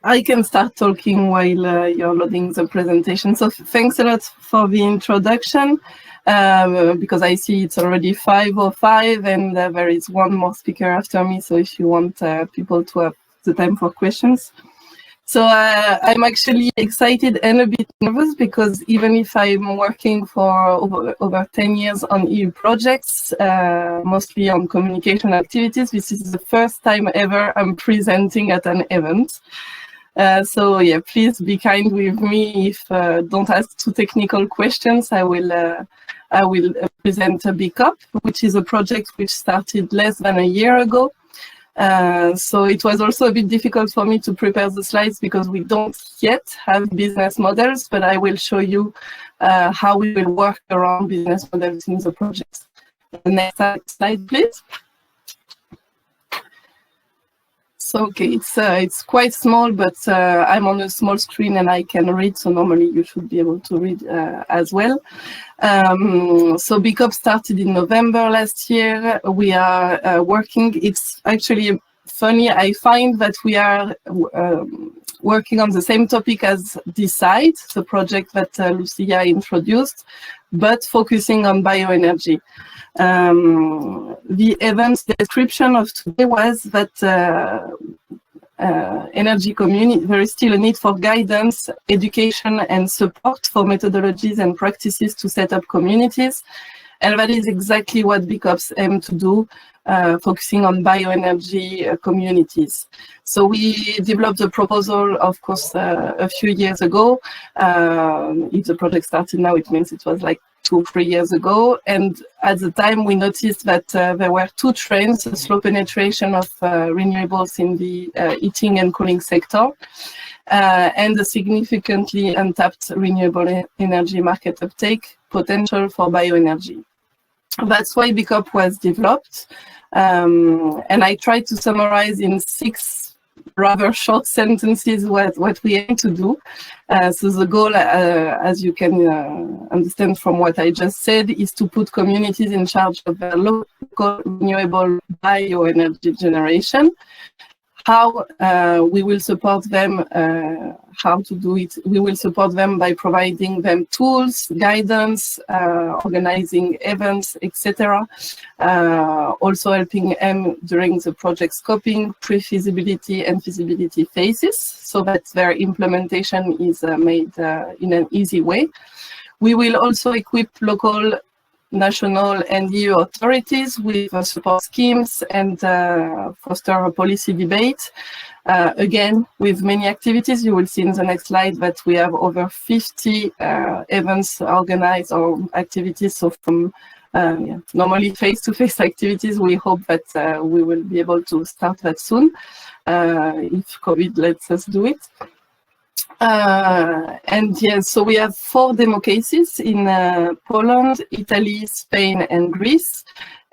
[SPEAKER 7] I can start talking while you're loading the presentation. So thanks a lot for the introduction, because I see it's already 5:05 and there is one more speaker after me. So if you want people to have the time for questions. So I'm actually excited and a bit nervous because even if I'm working for over 10 years on EU projects, mostly on communication activities, this is the first time ever I'm presenting at an event. So yeah, please be kind with me. If don't ask too technical questions, I will present a BCOP, which is a project which started less than a year ago. So it was also a bit difficult for me to prepare the slides because we don't yet have business models, but I will show you how we will work around business models in the project. The next slide, please. So okay, it's quite small, but I'm on a small screen and I can read, so normally you should be able to read as well. So BCOP started in November last year. We are working, it's actually funny, I find that we are working on the same topic as Decide, the project that Lucia introduced, but focusing on bioenergy. The event description of today was that energy community, there is still a need for guidance, education and support for methodologies and practices to set up communities. And that is exactly what BCOPs aim to do, focusing on bioenergy communities. So we developed a proposal, of course, a few years ago. If the project started now, it means it was like 2 or 3 years ago. And at the time, we noticed that there were 2 trends: a slow penetration of renewables in the heating and cooling sector, and a significantly untapped renewable energy market uptake potential for bioenergy. That's why BCOP was developed. And I tried to summarize in 6 rather short sentences what we aim to do. So the goal, as you can understand from what I just said, is to put communities in charge of their local renewable bioenergy generation. How we will support them, how to do it. We will support them by providing them tools, guidance, organizing events, etc. Also helping them during the project scoping, pre-feasibility and feasibility phases, so that their implementation is made in an easy way. We will also equip local, national and EU authorities with support schemes and foster a policy debate. Again, with many activities. You will see in the next slide that we have over 50 events organized or activities. So from normally face-to-face activities, we hope that we will be able to start that soon, if COVID lets us do it. And yes, so we have 4 demo cases in Poland, Italy, Spain, and Greece.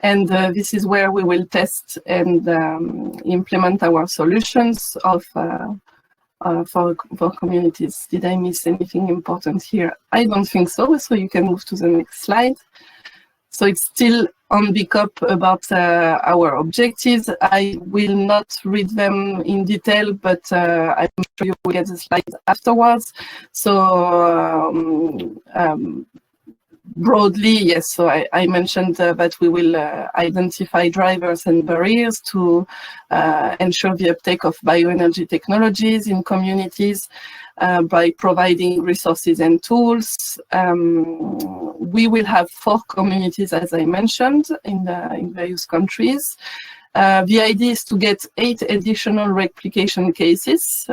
[SPEAKER 7] And this is where we will test and implement our solutions of for communities. Did I miss anything important here? I don't think so. So you can move to the next slide. So it's still on BCOP about our objectives. I will not read them in detail, but I'm sure you will get the slides afterwards. So broadly, yes, so I mentioned that we will identify drivers and barriers to ensure the uptake of bioenergy technologies in communities by providing resources and tools. We will have 4 communities, as I mentioned, in various countries. The idea is to get 8 additional replication cases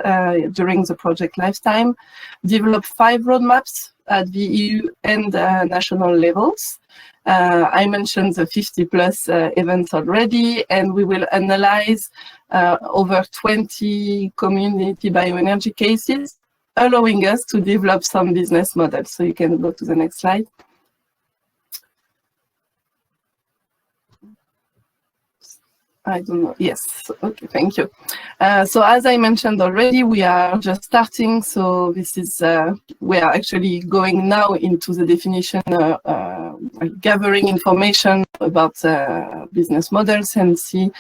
[SPEAKER 7] during the project lifetime, develop 5 roadmaps at the EU and national levels. I mentioned the 50+ events already, and we will analyze over 20 community bioenergy cases, allowing us to develop some business models. So you can go to the next slide. I don't know. Yes. Okay. Thank you. So as I mentioned already, we are just starting. So this is we are actually going now into the definition, gathering information about business models and see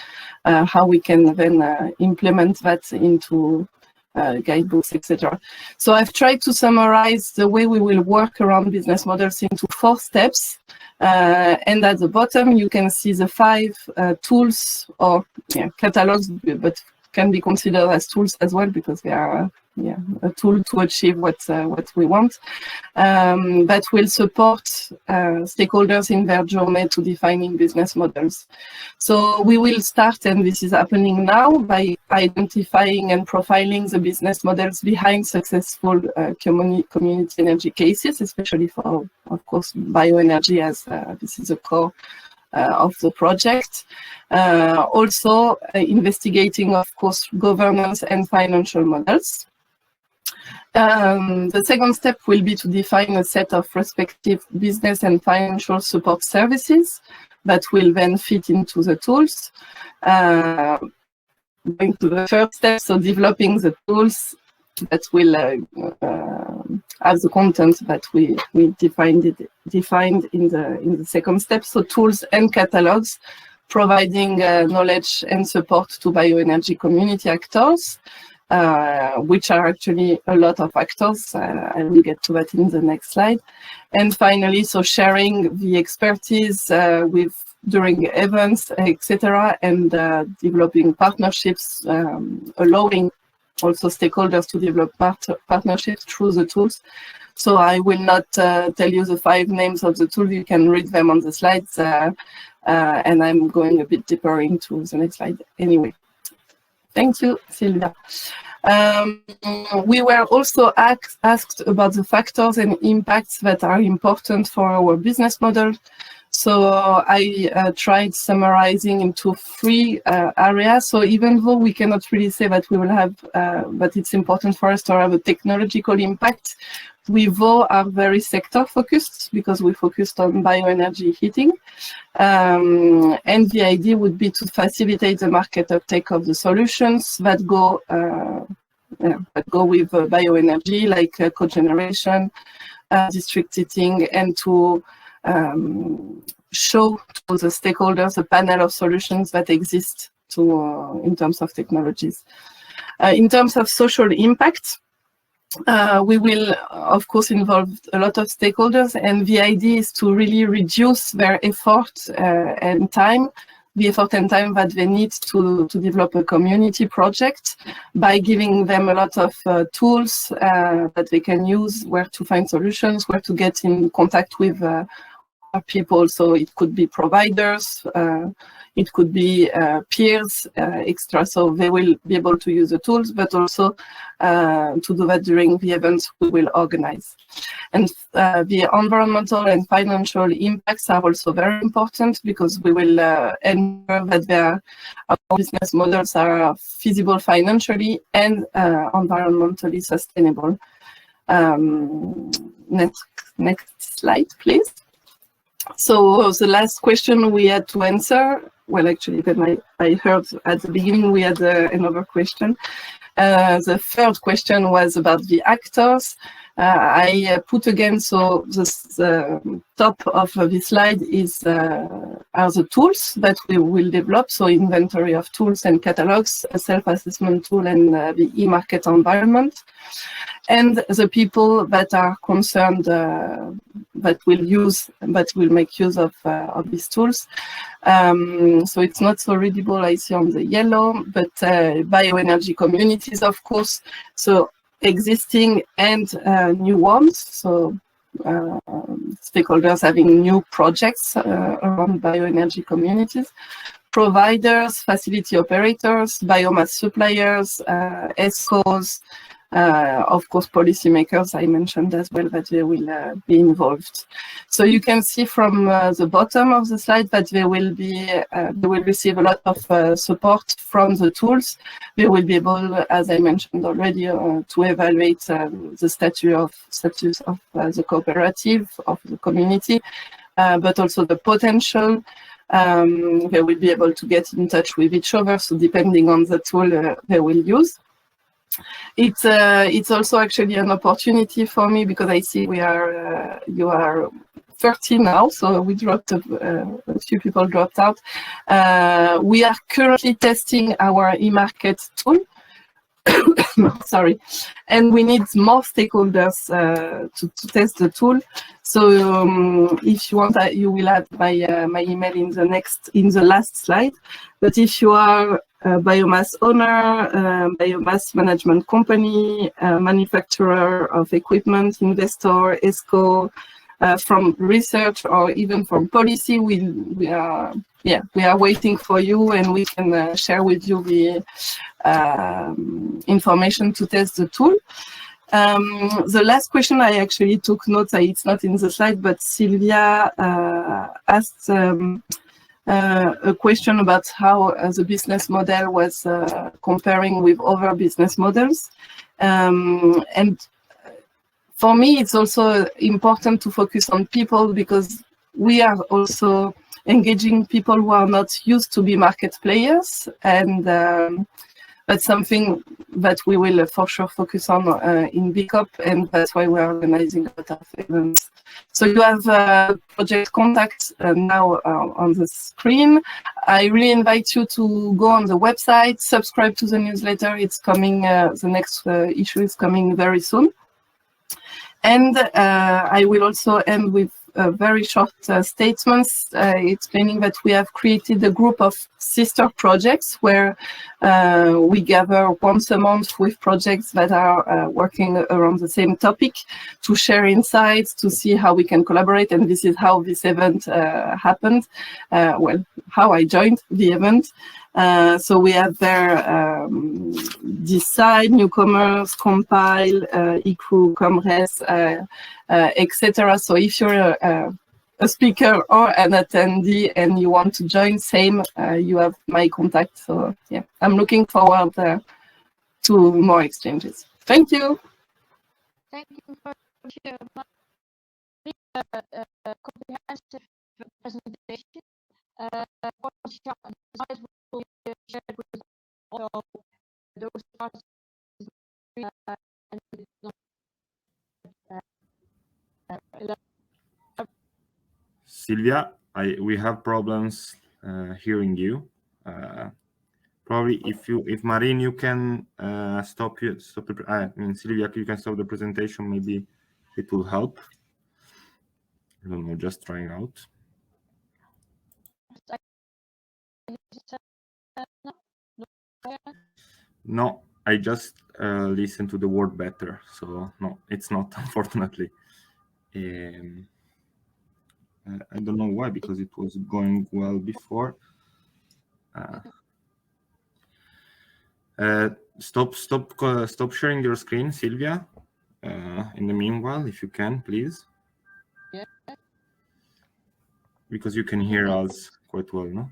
[SPEAKER 7] how we can then implement that into guidebooks, etc. So I've tried to summarize the way we will work around business models into 4 steps. And at the bottom, you can see the 5 tools or catalogs, but can be considered as tools as well, because they are a tool to achieve what we want, that will support stakeholders in their journey to defining business models. So we will start, and this is happening now, by identifying and profiling the business models behind successful community energy cases, especially for, of course, bioenergy, as this is a core of the project. Also investigating, of course, governance and financial models. The second step will be to define a set of respective business and financial support services that will then fit into the tools. Going to the third step, so developing the tools that will have the content that we defined in the second step. So tools and catalogs, providing knowledge and support to bioenergy community actors, which are actually a lot of actors. I will get to that in the next slide. And finally, so sharing the expertise during events, etc., and developing partnerships, allowing also stakeholders to develop partnerships through the tools. So I will not tell you the 5 names of the tools. You can read them on the slides, and I'm going a bit deeper into the next slide anyway. Thank you, Sylvia. We were also asked about the factors and impacts that are important for our business model. So I tried summarizing into 3 areas. So even though we cannot really say that we will have, but it's important for us to have a technological impact, we though are very sector focused because we focused on bioenergy heating. And the idea would be to facilitate the market uptake of the solutions that go with bioenergy, like cogeneration, district heating, and to show to the stakeholders a panel of solutions that exist in terms of technologies. In terms of social impact, we will, of course, involve a lot of stakeholders, and the idea is to really reduce their effort and time, the effort and time that they need to develop a community project, by giving them a lot of tools that they can use, where to find solutions, where to get in contact with people. So it could be providers, it could be peers, extra. So they will be able to use the tools, but also to do that during the events we will organize. And the environmental and financial impacts are also very important, because we will ensure that our business models are feasible financially and environmentally sustainable. Next slide, please. So the last question we had to answer, well, actually, then I heard at the beginning we had another question. The third question was about the actors. I put again, so the top of this slide are the tools that we will develop. So inventory of tools and catalogs, a self-assessment tool, and the e-market environment. And the people that are concerned that will make use of these tools. So it's not so readable, I see on the yellow, but bioenergy communities, of course. So existing and new ones. So stakeholders having new projects around bioenergy communities. Providers, facility operators, biomass suppliers, ESCOs, of course, policymakers, I mentioned as well, that they will be involved. So you can see from the bottom of the slide that they will receive a lot of support from the tools. They will be able, as I mentioned already, to evaluate the status of the cooperative, of the community, but also the potential. They will be able to get in touch with each other. So depending on the tool they will use. It's also actually an opportunity for me, because I see you are 30 now, so we dropped a few people dropped out. We are currently testing our e-market tool. Sorry, and we need more stakeholders to test the tool. So if you want, you will have my email in the last slide. But if you are a biomass owner, biomass management company, manufacturer of equipment, investor, ESCO, from research or even from policy, we are waiting for you, and we can share with you the information to test the tool. The last question, I actually took notes. It's not in the slide, but Sylvia asked a question about how the business model was comparing with other business models. And for me, it's also important to focus on people, because we are also engaging people who are not used to be market players, and that's something that we will for sure focus on in BCOP, and that's why we're organizing a lot of events. So you have project contact now on the screen. I really invite you to go on the website, subscribe to the newsletter. It's coming, the next issue is coming very soon. And I will also end with very short statements explaining that we have created a group of sister projects where we gather once a month with projects that are working around the same topic to share insights, to see how we can collaborate. And this is how this event happened. Well, how I joined the event. So we have there Decide, Newcomers, Compile, eCrew, Comres, etc. So if you're a speaker or an attendee and you want to join, same, you have my contact. So yeah, I'm looking forward to more exchanges. Thank you.
[SPEAKER 1] Thank you for your comprehensive presentation. Will be shared with all those parts.
[SPEAKER 8] Sylvia, we have problems hearing you. Probably if Marin, you can stop. I mean, Silvia, you can stop the presentation. Maybe it will help. I don't know. Just trying out. No, I just listen to the word better. So no, it's not, unfortunately. I don't know why, because it was going well before. Stop sharing your screen, Silvia. In the meanwhile, if you can, please.
[SPEAKER 1] Yeah.
[SPEAKER 8] Because you can hear us quite well, no?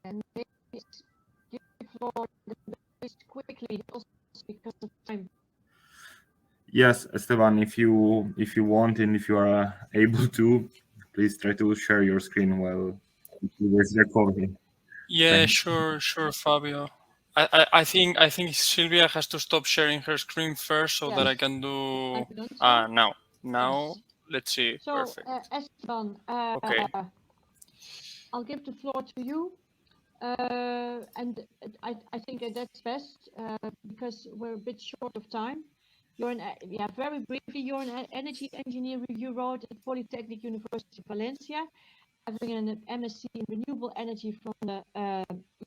[SPEAKER 1] And maybe give the floor quickly, also because of time.
[SPEAKER 8] Yes, Esteban, if you want and if you are able to, please try to share your screen while it's recording.
[SPEAKER 9] Yeah,
[SPEAKER 8] Thanks.
[SPEAKER 9] sure, Fabio. I think Sylvia has to stop sharing her screen first so that I can do now.
[SPEAKER 1] Yes.
[SPEAKER 9] Let's see.
[SPEAKER 1] So,
[SPEAKER 9] Perfect.
[SPEAKER 1] Esteban,
[SPEAKER 9] Okay.
[SPEAKER 1] I'll give the floor to you. And I think that's best because we're a bit short of time. You're very briefly, you're an energy engineer review road at Polytechnic University Valencia, having an MSc in renewable energy from the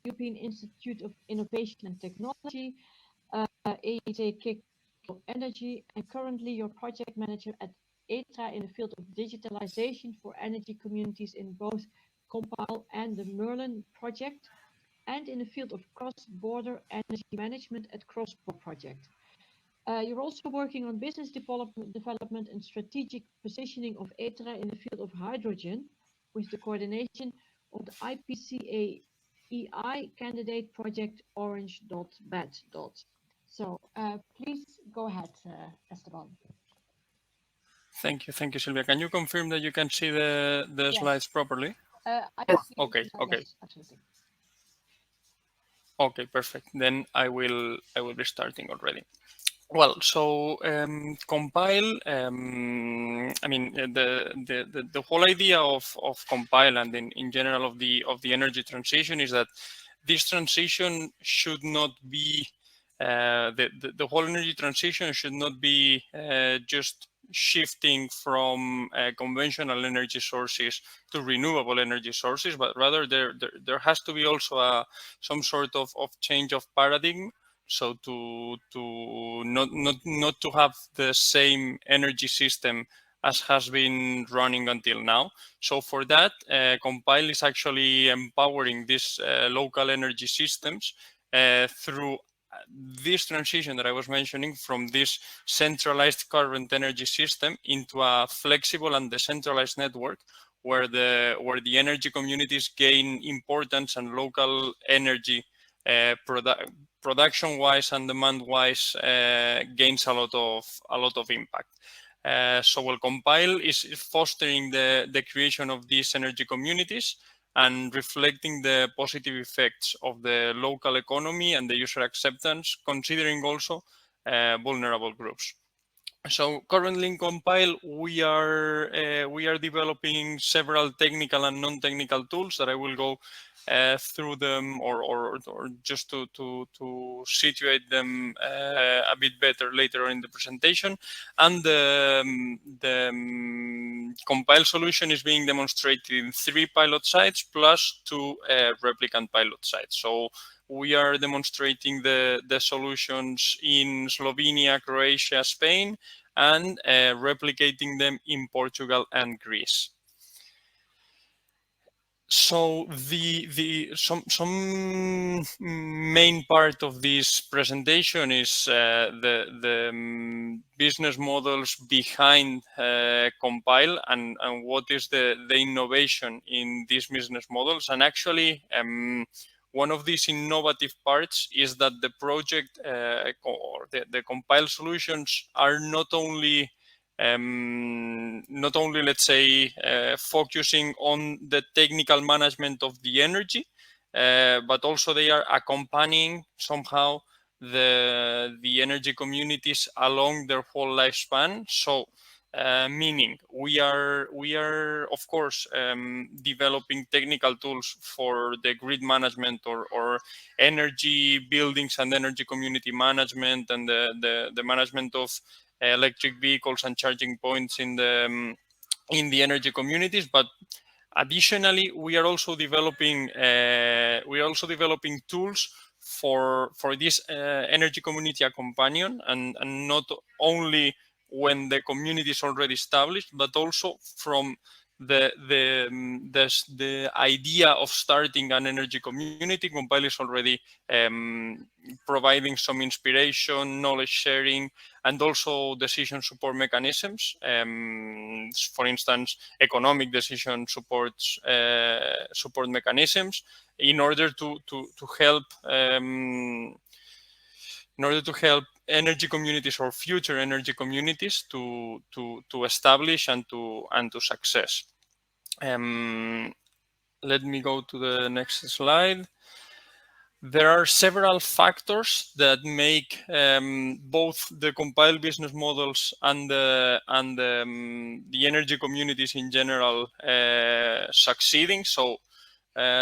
[SPEAKER 1] European Institute of Innovation and Technology, EIT Energy, and currently you're project manager at ETRA in the field of digitalization for energy communities in both Compile and the Merlin project, and in the field of cross-border energy management at Crossborder project. You're also working on business development and strategic positioning of ETRA in the field of hydrogen with the coordination of the IPCAEI candidate project Orange.bat. So please go ahead, Esteban.
[SPEAKER 9] Thank you, Sylvia. Can you confirm that you can see the slides properly? Okay.
[SPEAKER 1] Yes, absolutely.
[SPEAKER 9] Okay, perfect. Then I will be starting already. Well, so Compile. I mean, the whole idea of Compile and in general of the energy transition is that this transition should not be the whole energy transition should not be just shifting from conventional energy sources to renewable energy sources, but rather there has to be also some sort of change of paradigm. So to not to have the same energy system as has been running until now. So for that, Compile is actually empowering these local energy systems through this transition that I was mentioning from this centralized current energy system into a flexible and decentralized network where the energy communities gain importance and local energy production-wise and demand-wise gains a lot of impact. So Compile is fostering the creation of these energy communities and reflecting the positive effects of the local economy and the user acceptance, considering also vulnerable groups. So currently in Compile, we are developing several technical and non-technical tools that I will go through them or just to situate them a bit better later in the presentation. And the Compile solution is being demonstrated in 3 pilot sites plus 2 replicant pilot sites. So we are demonstrating the solutions in Slovenia, Croatia, Spain, and replicating them in Portugal and Greece. So some main part of this presentation is the business models behind Compile and what is the innovation in these business models. And actually, one of these innovative parts is that the project or the Compile solutions are not only let's say focusing on the technical management of the energy, but also they are accompanying somehow the energy communities along their whole lifespan. So Meaning we are of course developing technical tools for the grid management or energy buildings and energy community management and the management of electric vehicles and charging points in the energy communities. But additionally, we are also developing tools for this energy community companion, and not only when the community is already established, but also from the idea of starting an energy community. Compile is already providing some inspiration, knowledge sharing, and also decision support mechanisms. For instance, economic decision support mechanisms in order to help energy communities or future energy communities to establish and to success. Let me go to the next slide. There are several factors that make both the compiled business models and the energy communities in general succeeding. So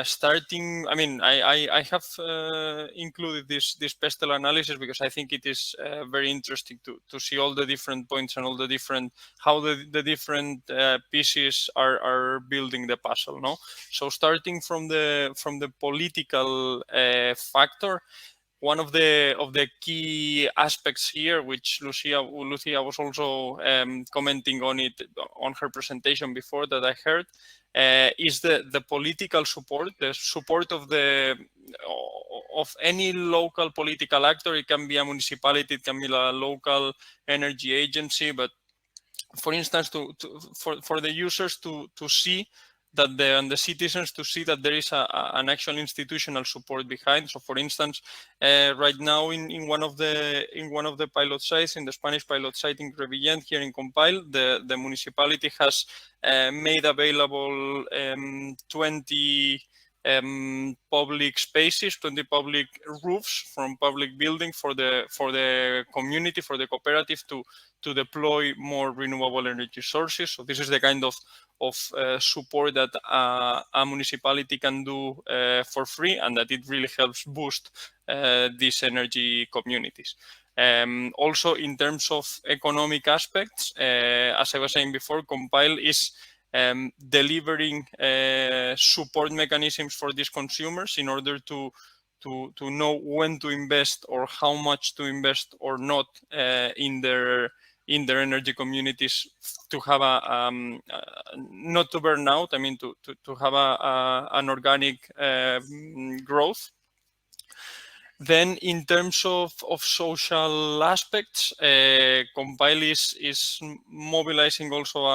[SPEAKER 9] starting, I mean, I have included this pestle analysis because I think it is very interesting to see all the different points and all the different, how the different pieces are building the puzzle. No, so starting from the political factor. One of the key aspects here, which Lucia was also commenting on it on her presentation before that I heard, is the political support, the support of any local political actor. It can be a municipality, it can be a local energy agency, but for instance, for the users to see that and the citizens to see that there is an actual institutional support behind. So, for instance, right now in one of the pilot sites, in the Spanish pilot site in Crevillent here in Compile, the municipality has made available 20 public spaces, 20 public roofs from public building for the community, for the cooperative to deploy more renewable energy sources. So this is the kind of support that a municipality can do for free, and that it really helps boost these energy communities. Also, in terms of economic aspects, as I was saying before, Compile is delivering support mechanisms for these consumers in order to know when to invest or how much to invest or not in their energy communities, to have not to burn out. I mean, to have an organic growth. Then, in terms of social aspects, Compile is mobilizing also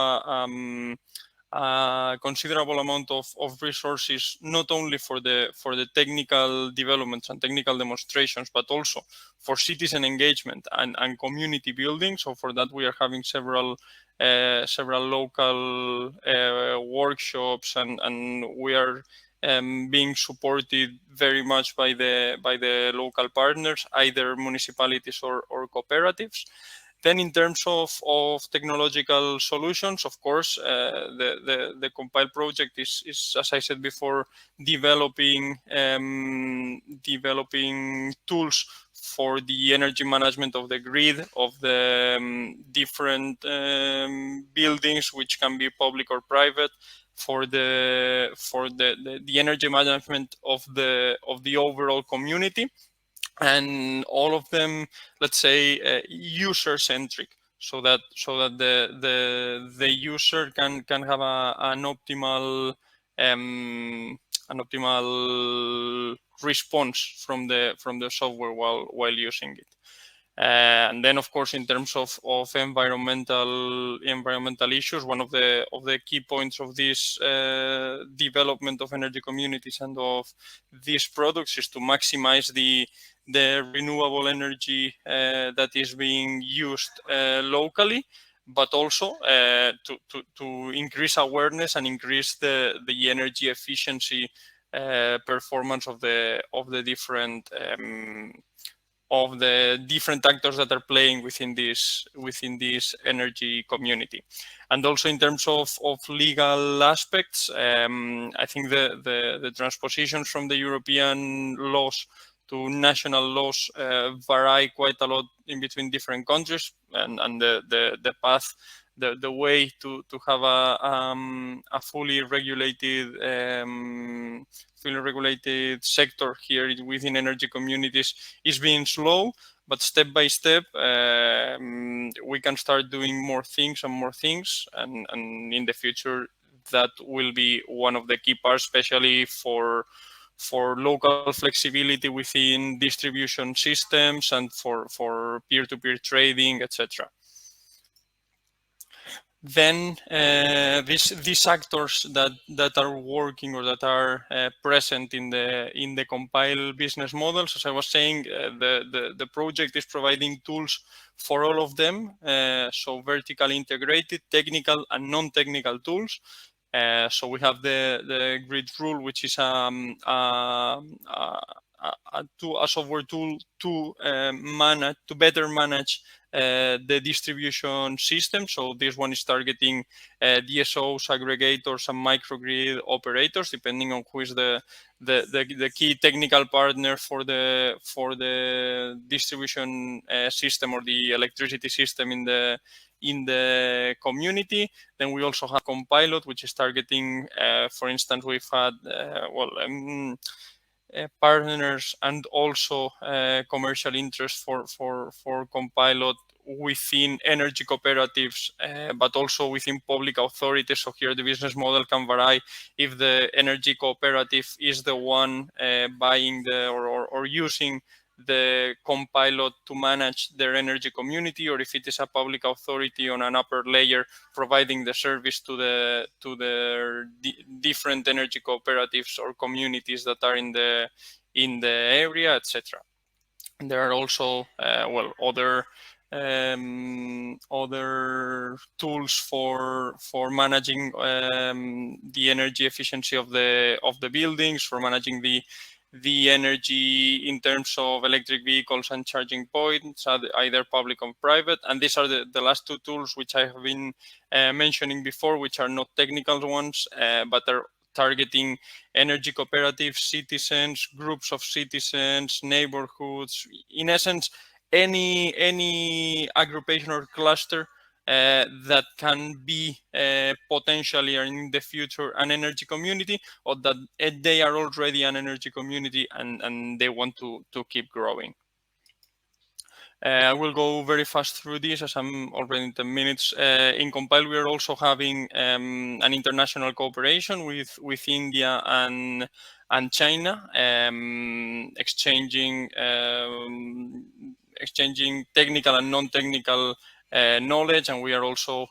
[SPEAKER 9] a considerable amount of resources, not only for the technical developments and technical demonstrations, but also for citizen engagement and community building. So for that, we are having several local workshops, and we are being supported very much by the local partners, either municipalities or cooperatives. Then, in terms of technological solutions, of course, the Compile project is, as I said before, developing tools for the energy management of the grid, of the different buildings, which can be public or private, for the energy management of the overall community. And all of them, let's say, user-centric, so that the user can have an optimal response from the software while using it. And then, of course, in terms of environmental issues, one of the key points of this development of energy communities and of these products is to maximize the renewable energy that is being used locally, but also to increase awareness and increase the energy efficiency performance of the different the different actors that are playing within this energy community. And also in terms of legal aspects, I think the transpositions from the European laws to national laws vary quite a lot in between different countries, and the path, the way to have a fully regulated sector here within energy communities is being slow, but step by step we can start doing more things, and in the future that will be one of the key parts, especially for local flexibility within distribution systems and for peer-to-peer trading, etc. Then these actors that are working or that are present in the compile business models, as I was saying, the project is providing tools for all of them, so vertically integrated, technical and non-technical tools. So we have the grid rule, which is a software tool to better manage the distribution system. So this one is targeting DSOs, aggregators, and microgrid operators, depending on who is the key technical partner for the distribution system or the electricity system in the community. Then we also have Compilot, which is targeting, for instance, we've had partners and also commercial interest for Compilot within energy cooperatives, but also within public authorities. So here the business model can vary if the energy cooperative is the one buying or using the Compilot to manage their energy community, or if it is a public authority on an upper layer providing the service to the different energy cooperatives or communities that are in the area, etc. There are also other tools for managing the energy efficiency of the buildings, for managing the energy in terms of electric vehicles and charging points, either public or private. And these are the last two tools which I have been mentioning before, which are not technical ones, but are targeting energy cooperatives, citizens, groups of citizens, neighborhoods, in essence, any aggregation or cluster that can be potentially in the future an energy community, or that they are already an energy community and they want to keep growing. I will go very fast through this as I'm already in 10 minutes. In Compile, we are also having an international cooperation with India and China, exchanging technical and non-technical knowledge, and we are also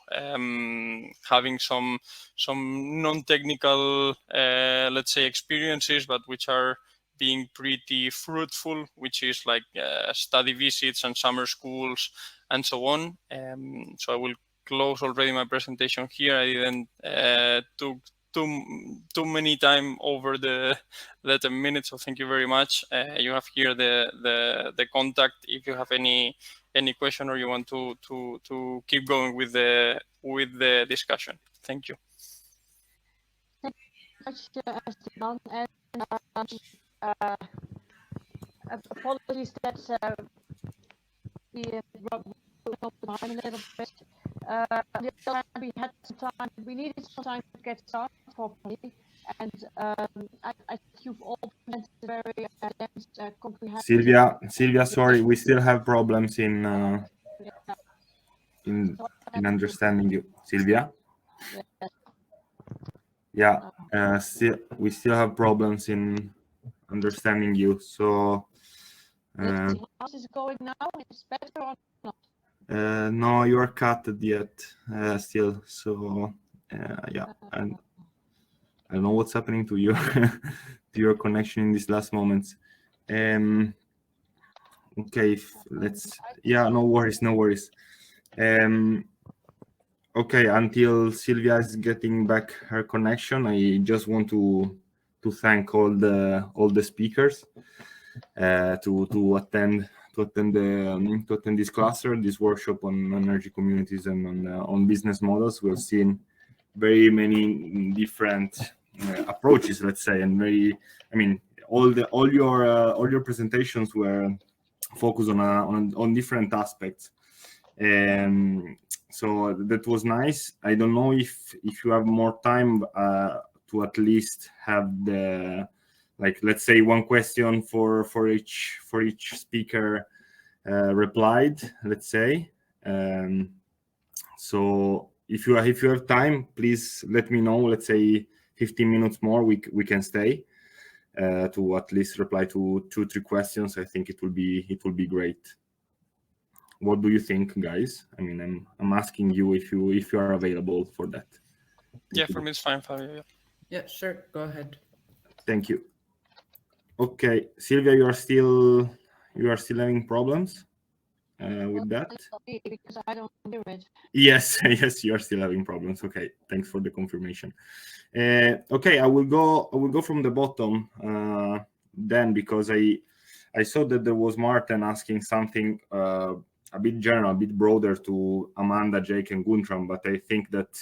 [SPEAKER 9] having some non-technical, let's say, experiences, but which are being pretty fruitful, which is like study visits and summer schools and so on. So I will close already my presentation here. I didn't took too many time over the 10 minutes, so thank you very much. You have here the contact if you have any question or you want to keep going with the discussion. Thank you.
[SPEAKER 1] Thank you very much, Esteban. And apologies that we broke up the time a little bit. We had some time. We needed some time to get started properly, and I think you've all presented very comprehensive.
[SPEAKER 8] Silvia, sorry, we still have problems in understanding you, Silvia. Yeah, we still have problems in understanding you. So
[SPEAKER 1] How's it going now? It's better or not?
[SPEAKER 8] no, you are cut yet still. So yeah, and I don't know what's happening to you to your connection in these last moments. Okay, no worries. Okay, until Silvia is getting back her connection, I just want to thank all the speakers to attend attend this cluster, this workshop on energy communities and on business models. We've seen very many different approaches, let's say, and all your presentations were focused on different aspects. So that was nice. I don't know if you have more time to at least have the, like, let's say one question for each speaker replied, let's say. So if you have time, please let me know. Let's say 15 minutes more, we can stay to at least reply to 2-3 questions. I think it will be great. What do you think, guys? I mean, I'm asking you if you are available for that.
[SPEAKER 9] Yeah, for me it's fine, Fabio.
[SPEAKER 5] Yeah, sure. Go ahead.
[SPEAKER 8] Thank you. Okay, Silvia, you are still having problems with that?
[SPEAKER 1] Because I don't hear it.
[SPEAKER 8] Yes, yes, you are still having problems. Okay, thanks for the confirmation. Okay, I will go from the bottom then, because I saw that there was Martin asking something a bit general, a bit broader to Amanda, Jake, and Guntram, but I think that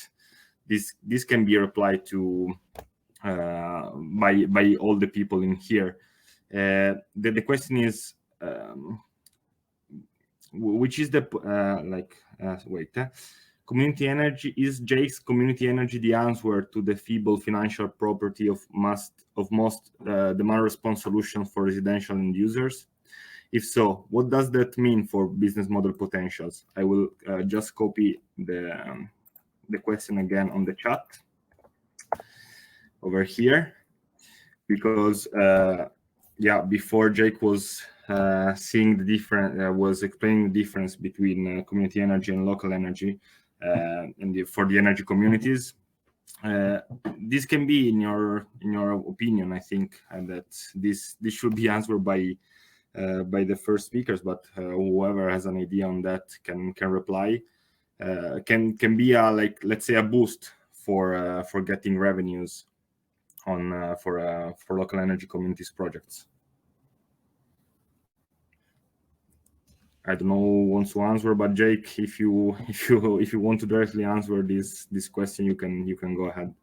[SPEAKER 8] this can be replied to by all the people in here. The question is, which is the community energy? Is Jake's community energy the answer to the feeble financial property of most demand response solutions for residential end users? If so, what does that mean for business model potentials? I will just copy the question again on the chat over here, because before Jake was seeing the difference, was explaining the difference between community energy and local energy, for the energy communities. This can be, in your opinion, I think, that this should be answered by the first speakers, but whoever has an idea on that can reply. Can be a, like, let's say, a boost for getting revenues on for local energy communities projects. I don't know who wants to answer, but Jake, if you want to directly answer this question, you can go ahead.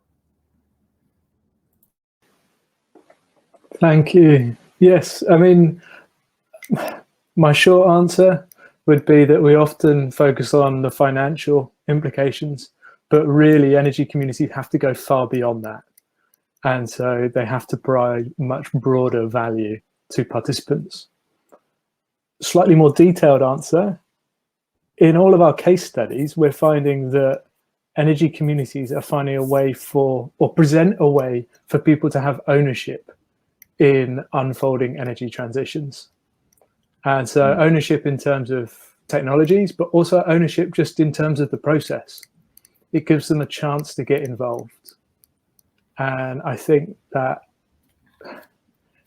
[SPEAKER 4] Thank you. Yes, I mean, my short answer would be that we often focus on the financial implications, but really energy communities have to go far beyond that. And so they have to provide much broader value to participants. Slightly more detailed answer, in all of our case studies, we're finding that energy communities are finding a way for, or present a way for people to have ownership in unfolding energy transitions. And so ownership in terms of technologies, but also ownership just in terms of the process. It gives them a chance to get involved. And I think that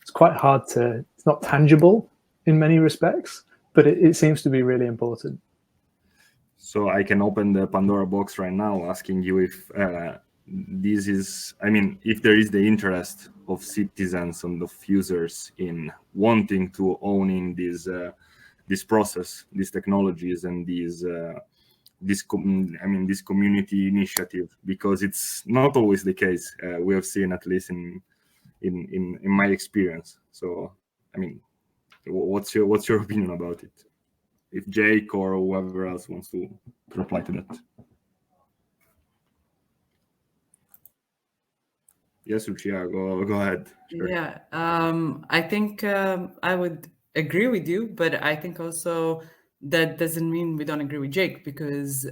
[SPEAKER 4] it's quite hard to, it's not tangible in many respects, but it seems to be really important.
[SPEAKER 8] So I can open the Pandora box right now, asking you if this is, I mean, if there is the interest of citizens and of users in wanting to owning this process, these technologies, and this community initiative, because it's not always the case. We have seen, at least in my experience. So, I mean, what's your opinion about it? If Jake or whoever else wants to reply to that. Yes, Lucia, go ahead. Sure.
[SPEAKER 5] Yeah, I think I would agree with you, but I think also that doesn't mean we don't agree with Jake, because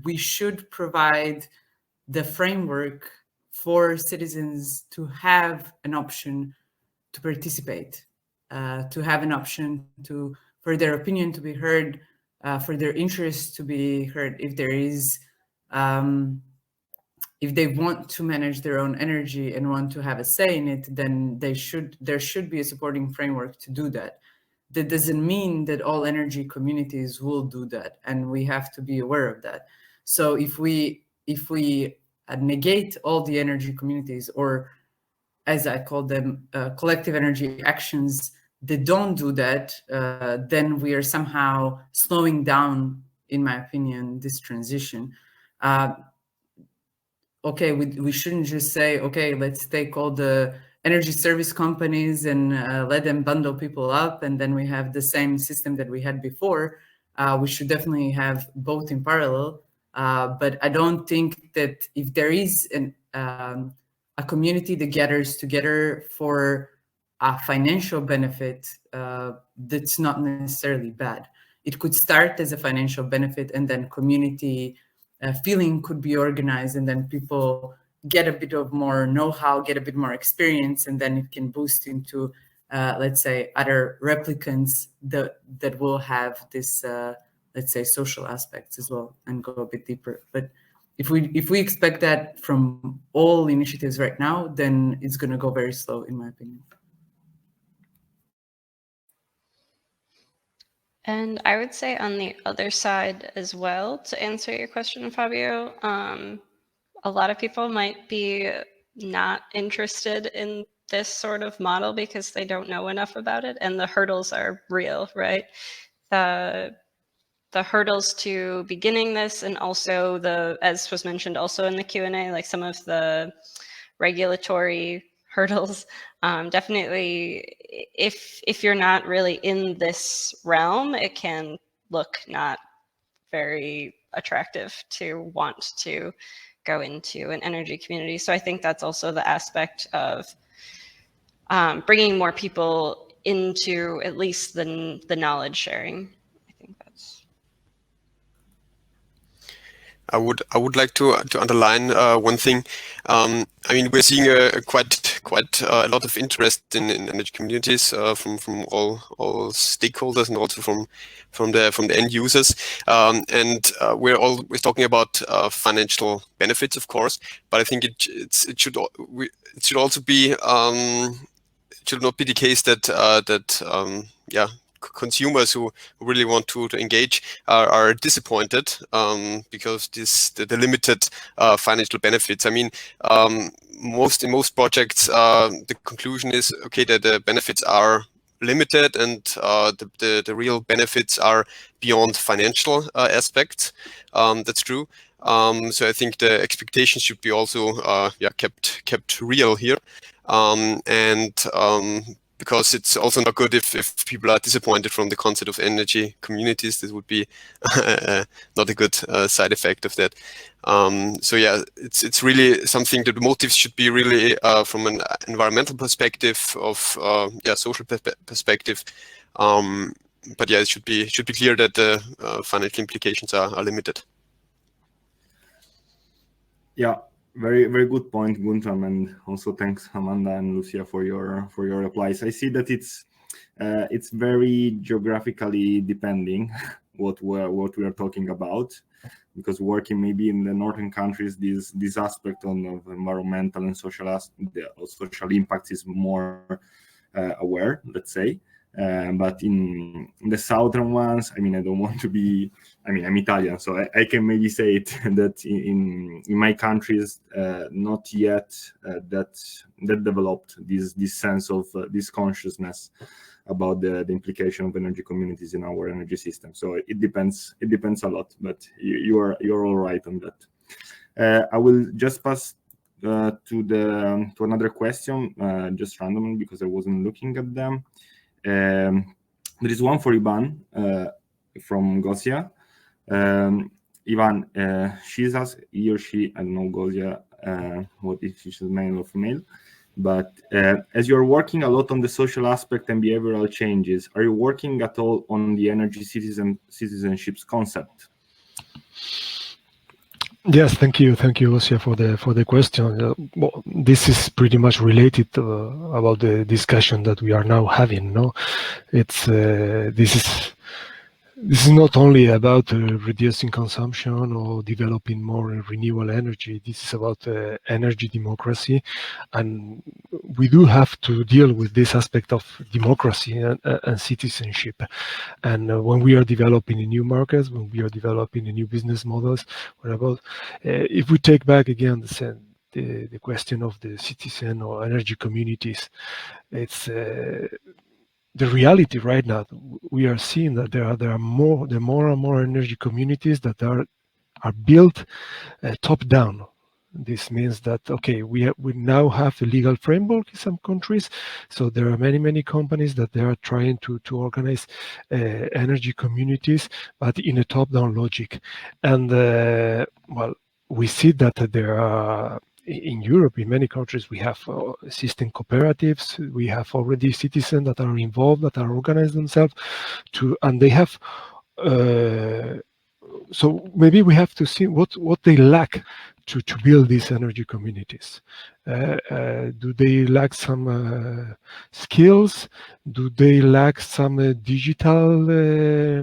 [SPEAKER 5] we should provide the framework for citizens to have an option to participate, to have an option for their opinion to be heard, for their interest to be heard. If there is, if they want to manage their own energy and want to have a say in it, then there should be a supporting framework to do that. That doesn't mean that all energy communities will do that, and we have to be aware of that. So if we negate all the energy communities, or as I call them, collective energy actions they don't do that, then we are somehow slowing down, in my opinion, this transition. Okay, we shouldn't just say, okay, let's take all the energy service companies and let them bundle people up, and then we have the same system that we had before. We should definitely have both in parallel. But I don't think that if there is a community that gathers together for a financial benefit, that's not necessarily bad. It could start as a financial benefit, and then community feeling could be organized, and then people get a bit of more know-how, get a bit more experience, and then it can boost into, let's say, other replicants that will have this, let's say, social aspects as well, and go a bit deeper. But if we expect that from all initiatives right now, then it's going to go very slow, in my opinion.
[SPEAKER 2] And I would say on the other side as well, to answer your question, Fabio, a lot of people might be not interested in this sort of model because they don't know enough about it, and the hurdles are real, right? The hurdles to beginning this, and also as was mentioned also in the Q&A, like some of the regulatory hurdles. Definitely, if you're not really in this realm, it can look not very attractive to want to go into an energy community. So I think that's also the aspect of bringing more people into at least the knowledge sharing. I think that's.
[SPEAKER 3] I would like to underline one thing. I mean, we're seeing quite a lot of interest in energy communities from all stakeholders, and also from the end users. And we're always talking about financial benefits, of course. But I think it should also be it should not be the case that consumers who really want to engage are disappointed because the limited financial benefits. I mean, in most projects, the conclusion is okay that the benefits are limited, and the real benefits are beyond financial aspects. That's true. So I think the expectations should be also kept real here, because it's also not good if people are disappointed from the concept of energy communities. This would be not a good side effect of that. So yeah, it's really something that the motives should be really from an environmental perspective, of social perspective. But yeah, it should be clear that the financial implications are limited.
[SPEAKER 8] Yeah. Very, very good point, Gunther, and also thanks Amanda and Lucia for your replies. I see that it's very geographically depending what we are talking about, because working maybe in the northern countries, this aspect of environmental and social impact is more aware, let's say. But in the southern ones, I mean, I don't want to be, I mean, I'm Italian, so I can maybe say it that in my countries, not yet that developed this sense of this consciousness about the implication of energy communities in our energy system. So it depends a lot, but you're all right on that. I will just pass to another question, just randomly, because I wasn't looking at them. There is one for Ivan from Gosia. Ivan, she's asked, he or she, I don't know, Gosia, what if she's male or female, but as you're working a lot on the social aspect and behavioral changes, are you working at all on the energy citizenships concept?
[SPEAKER 6] Yes, thank you, Lucia, for the question. Well, this is pretty much related about the discussion that we are now having. No, it's this is not only about reducing consumption or developing more renewable energy. This is about energy democracy, and we do have to deal with this aspect of democracy and citizenship. And when we are developing new markets, when we are developing new business models, if we take back again the question of the citizen or energy communities, it's the reality right now, we are seeing that there are more and more energy communities that are built top down. This means that, okay, we now have a legal framework in some countries, so there are many companies that they are trying to organize energy communities, but in a top-down logic. And well, we see that there are, in Europe, in many countries, we have system cooperatives. We have already citizens that are involved, that are organized themselves and they have. So maybe we have to see what they lack to build these energy communities. Do they lack some skills? Do they lack some digital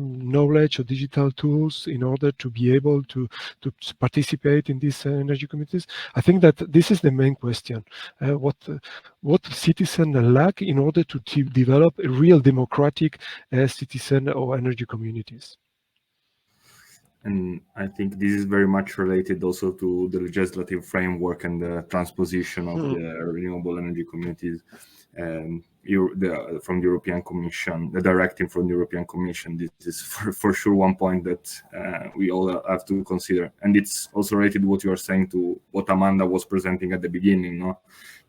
[SPEAKER 6] knowledge or digital tools in order to be able to participate in these energy communities? I think that this is the main question. What citizens lack in order to develop a real democratic citizen or energy communities?
[SPEAKER 8] And I think this is very much related also to the legislative framework and the transposition of the renewable energy communities from the European Commission, the directive from the European Commission. This is for sure one point that we all have to consider. And it's also related to what you are saying to what Amanda was presenting at the beginning, no?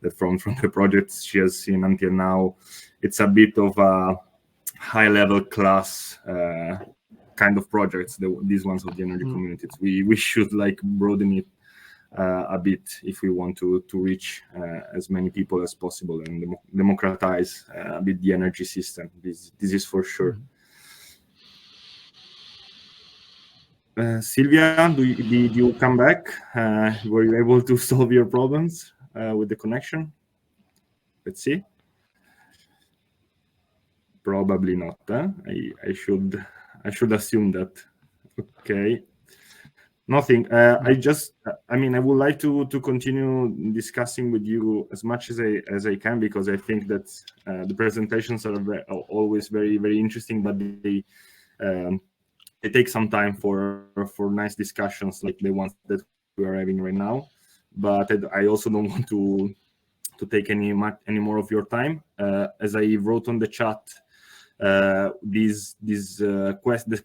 [SPEAKER 8] That from the projects she has seen until now, it's a bit of a high-level class kind of projects, these ones of the energy communities. We should like broaden it a bit if we want to reach as many people as possible and democratize a bit the energy system. This is for sure. Silvia, did you come back? Were you able to solve your problems with the connection? Let's see. Probably not. I should assume that. Okay. Nothing. I mean, I would like to continue discussing with you as much as I can, because I think that the presentations are always very, very interesting, but they take some time for nice discussions like the ones that we are having right now. But I also don't want to take any more of your time. As I wrote on the chat, the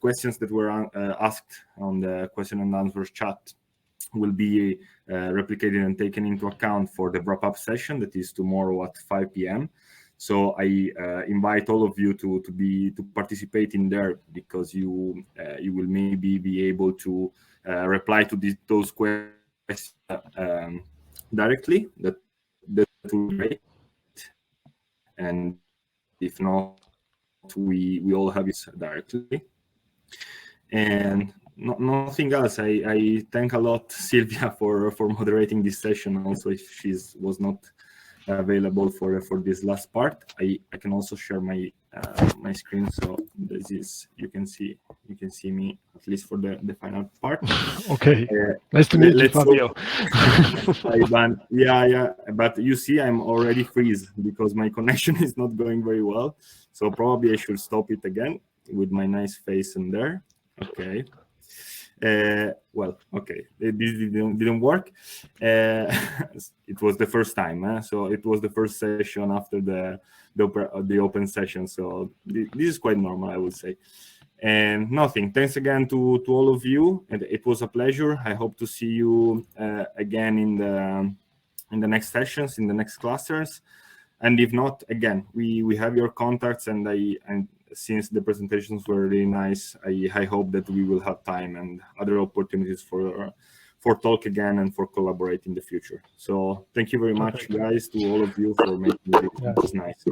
[SPEAKER 8] questions that were asked on the question and answers chat will be replicated and taken into account for the wrap-up session that is tomorrow at 5 p.m. So I invite all of you to participate in there, because you will maybe be able to reply to those questions directly. That will be great. And if not, we all have it directly. And nothing else. I thank a lot Silvia for moderating this session. Also, if she was not available for this last part, I can also share my my screen, so this is you can see me at least for the final part.
[SPEAKER 6] Okay, nice to meet you, Fabio.
[SPEAKER 8] Yeah, but you see I'm already freeze because my connection is not going very well, so probably I should stop it again with my nice face in there. Okay. Well, okay, this didn't work. It was the first time, so it was the first session after the open session, so this is quite normal, I would say. And nothing. Thanks again to all of you, and it was a pleasure. I hope to see you again in the next sessions, in the next clusters. And if not, again, we have your contacts, and since the presentations were really nice, I hope that we will have time and other opportunities for talk again and for collaborate in the future. So thank you very much, guys, to all of you for making it was nice.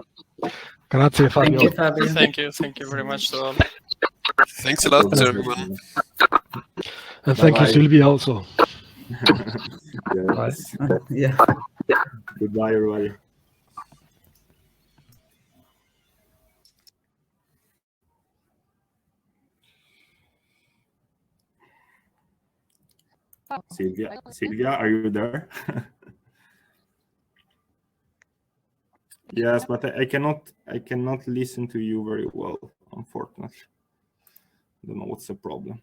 [SPEAKER 6] Grazie, Fabio.
[SPEAKER 5] Thank you, Fabio.
[SPEAKER 9] Thank you very much to all.
[SPEAKER 3] Thanks a lot, everyone.
[SPEAKER 6] And thank you, Silvia, also.
[SPEAKER 8] Yes.
[SPEAKER 5] Yeah.
[SPEAKER 8] Goodbye, everybody. Silvia, are you there? Yes, but I cannot listen to you very well, unfortunately. Don't know what's the problem.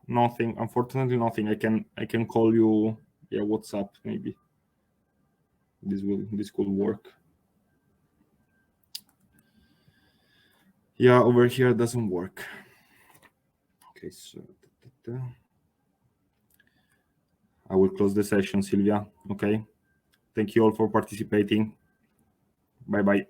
[SPEAKER 8] Nothing, unfortunately, nothing. I can call you, yeah, WhatsApp maybe. this could work. Yeah, over here it doesn't work. Okay, so I will close the session, Silvia. Okay. Thank you all for participating. Bye-bye.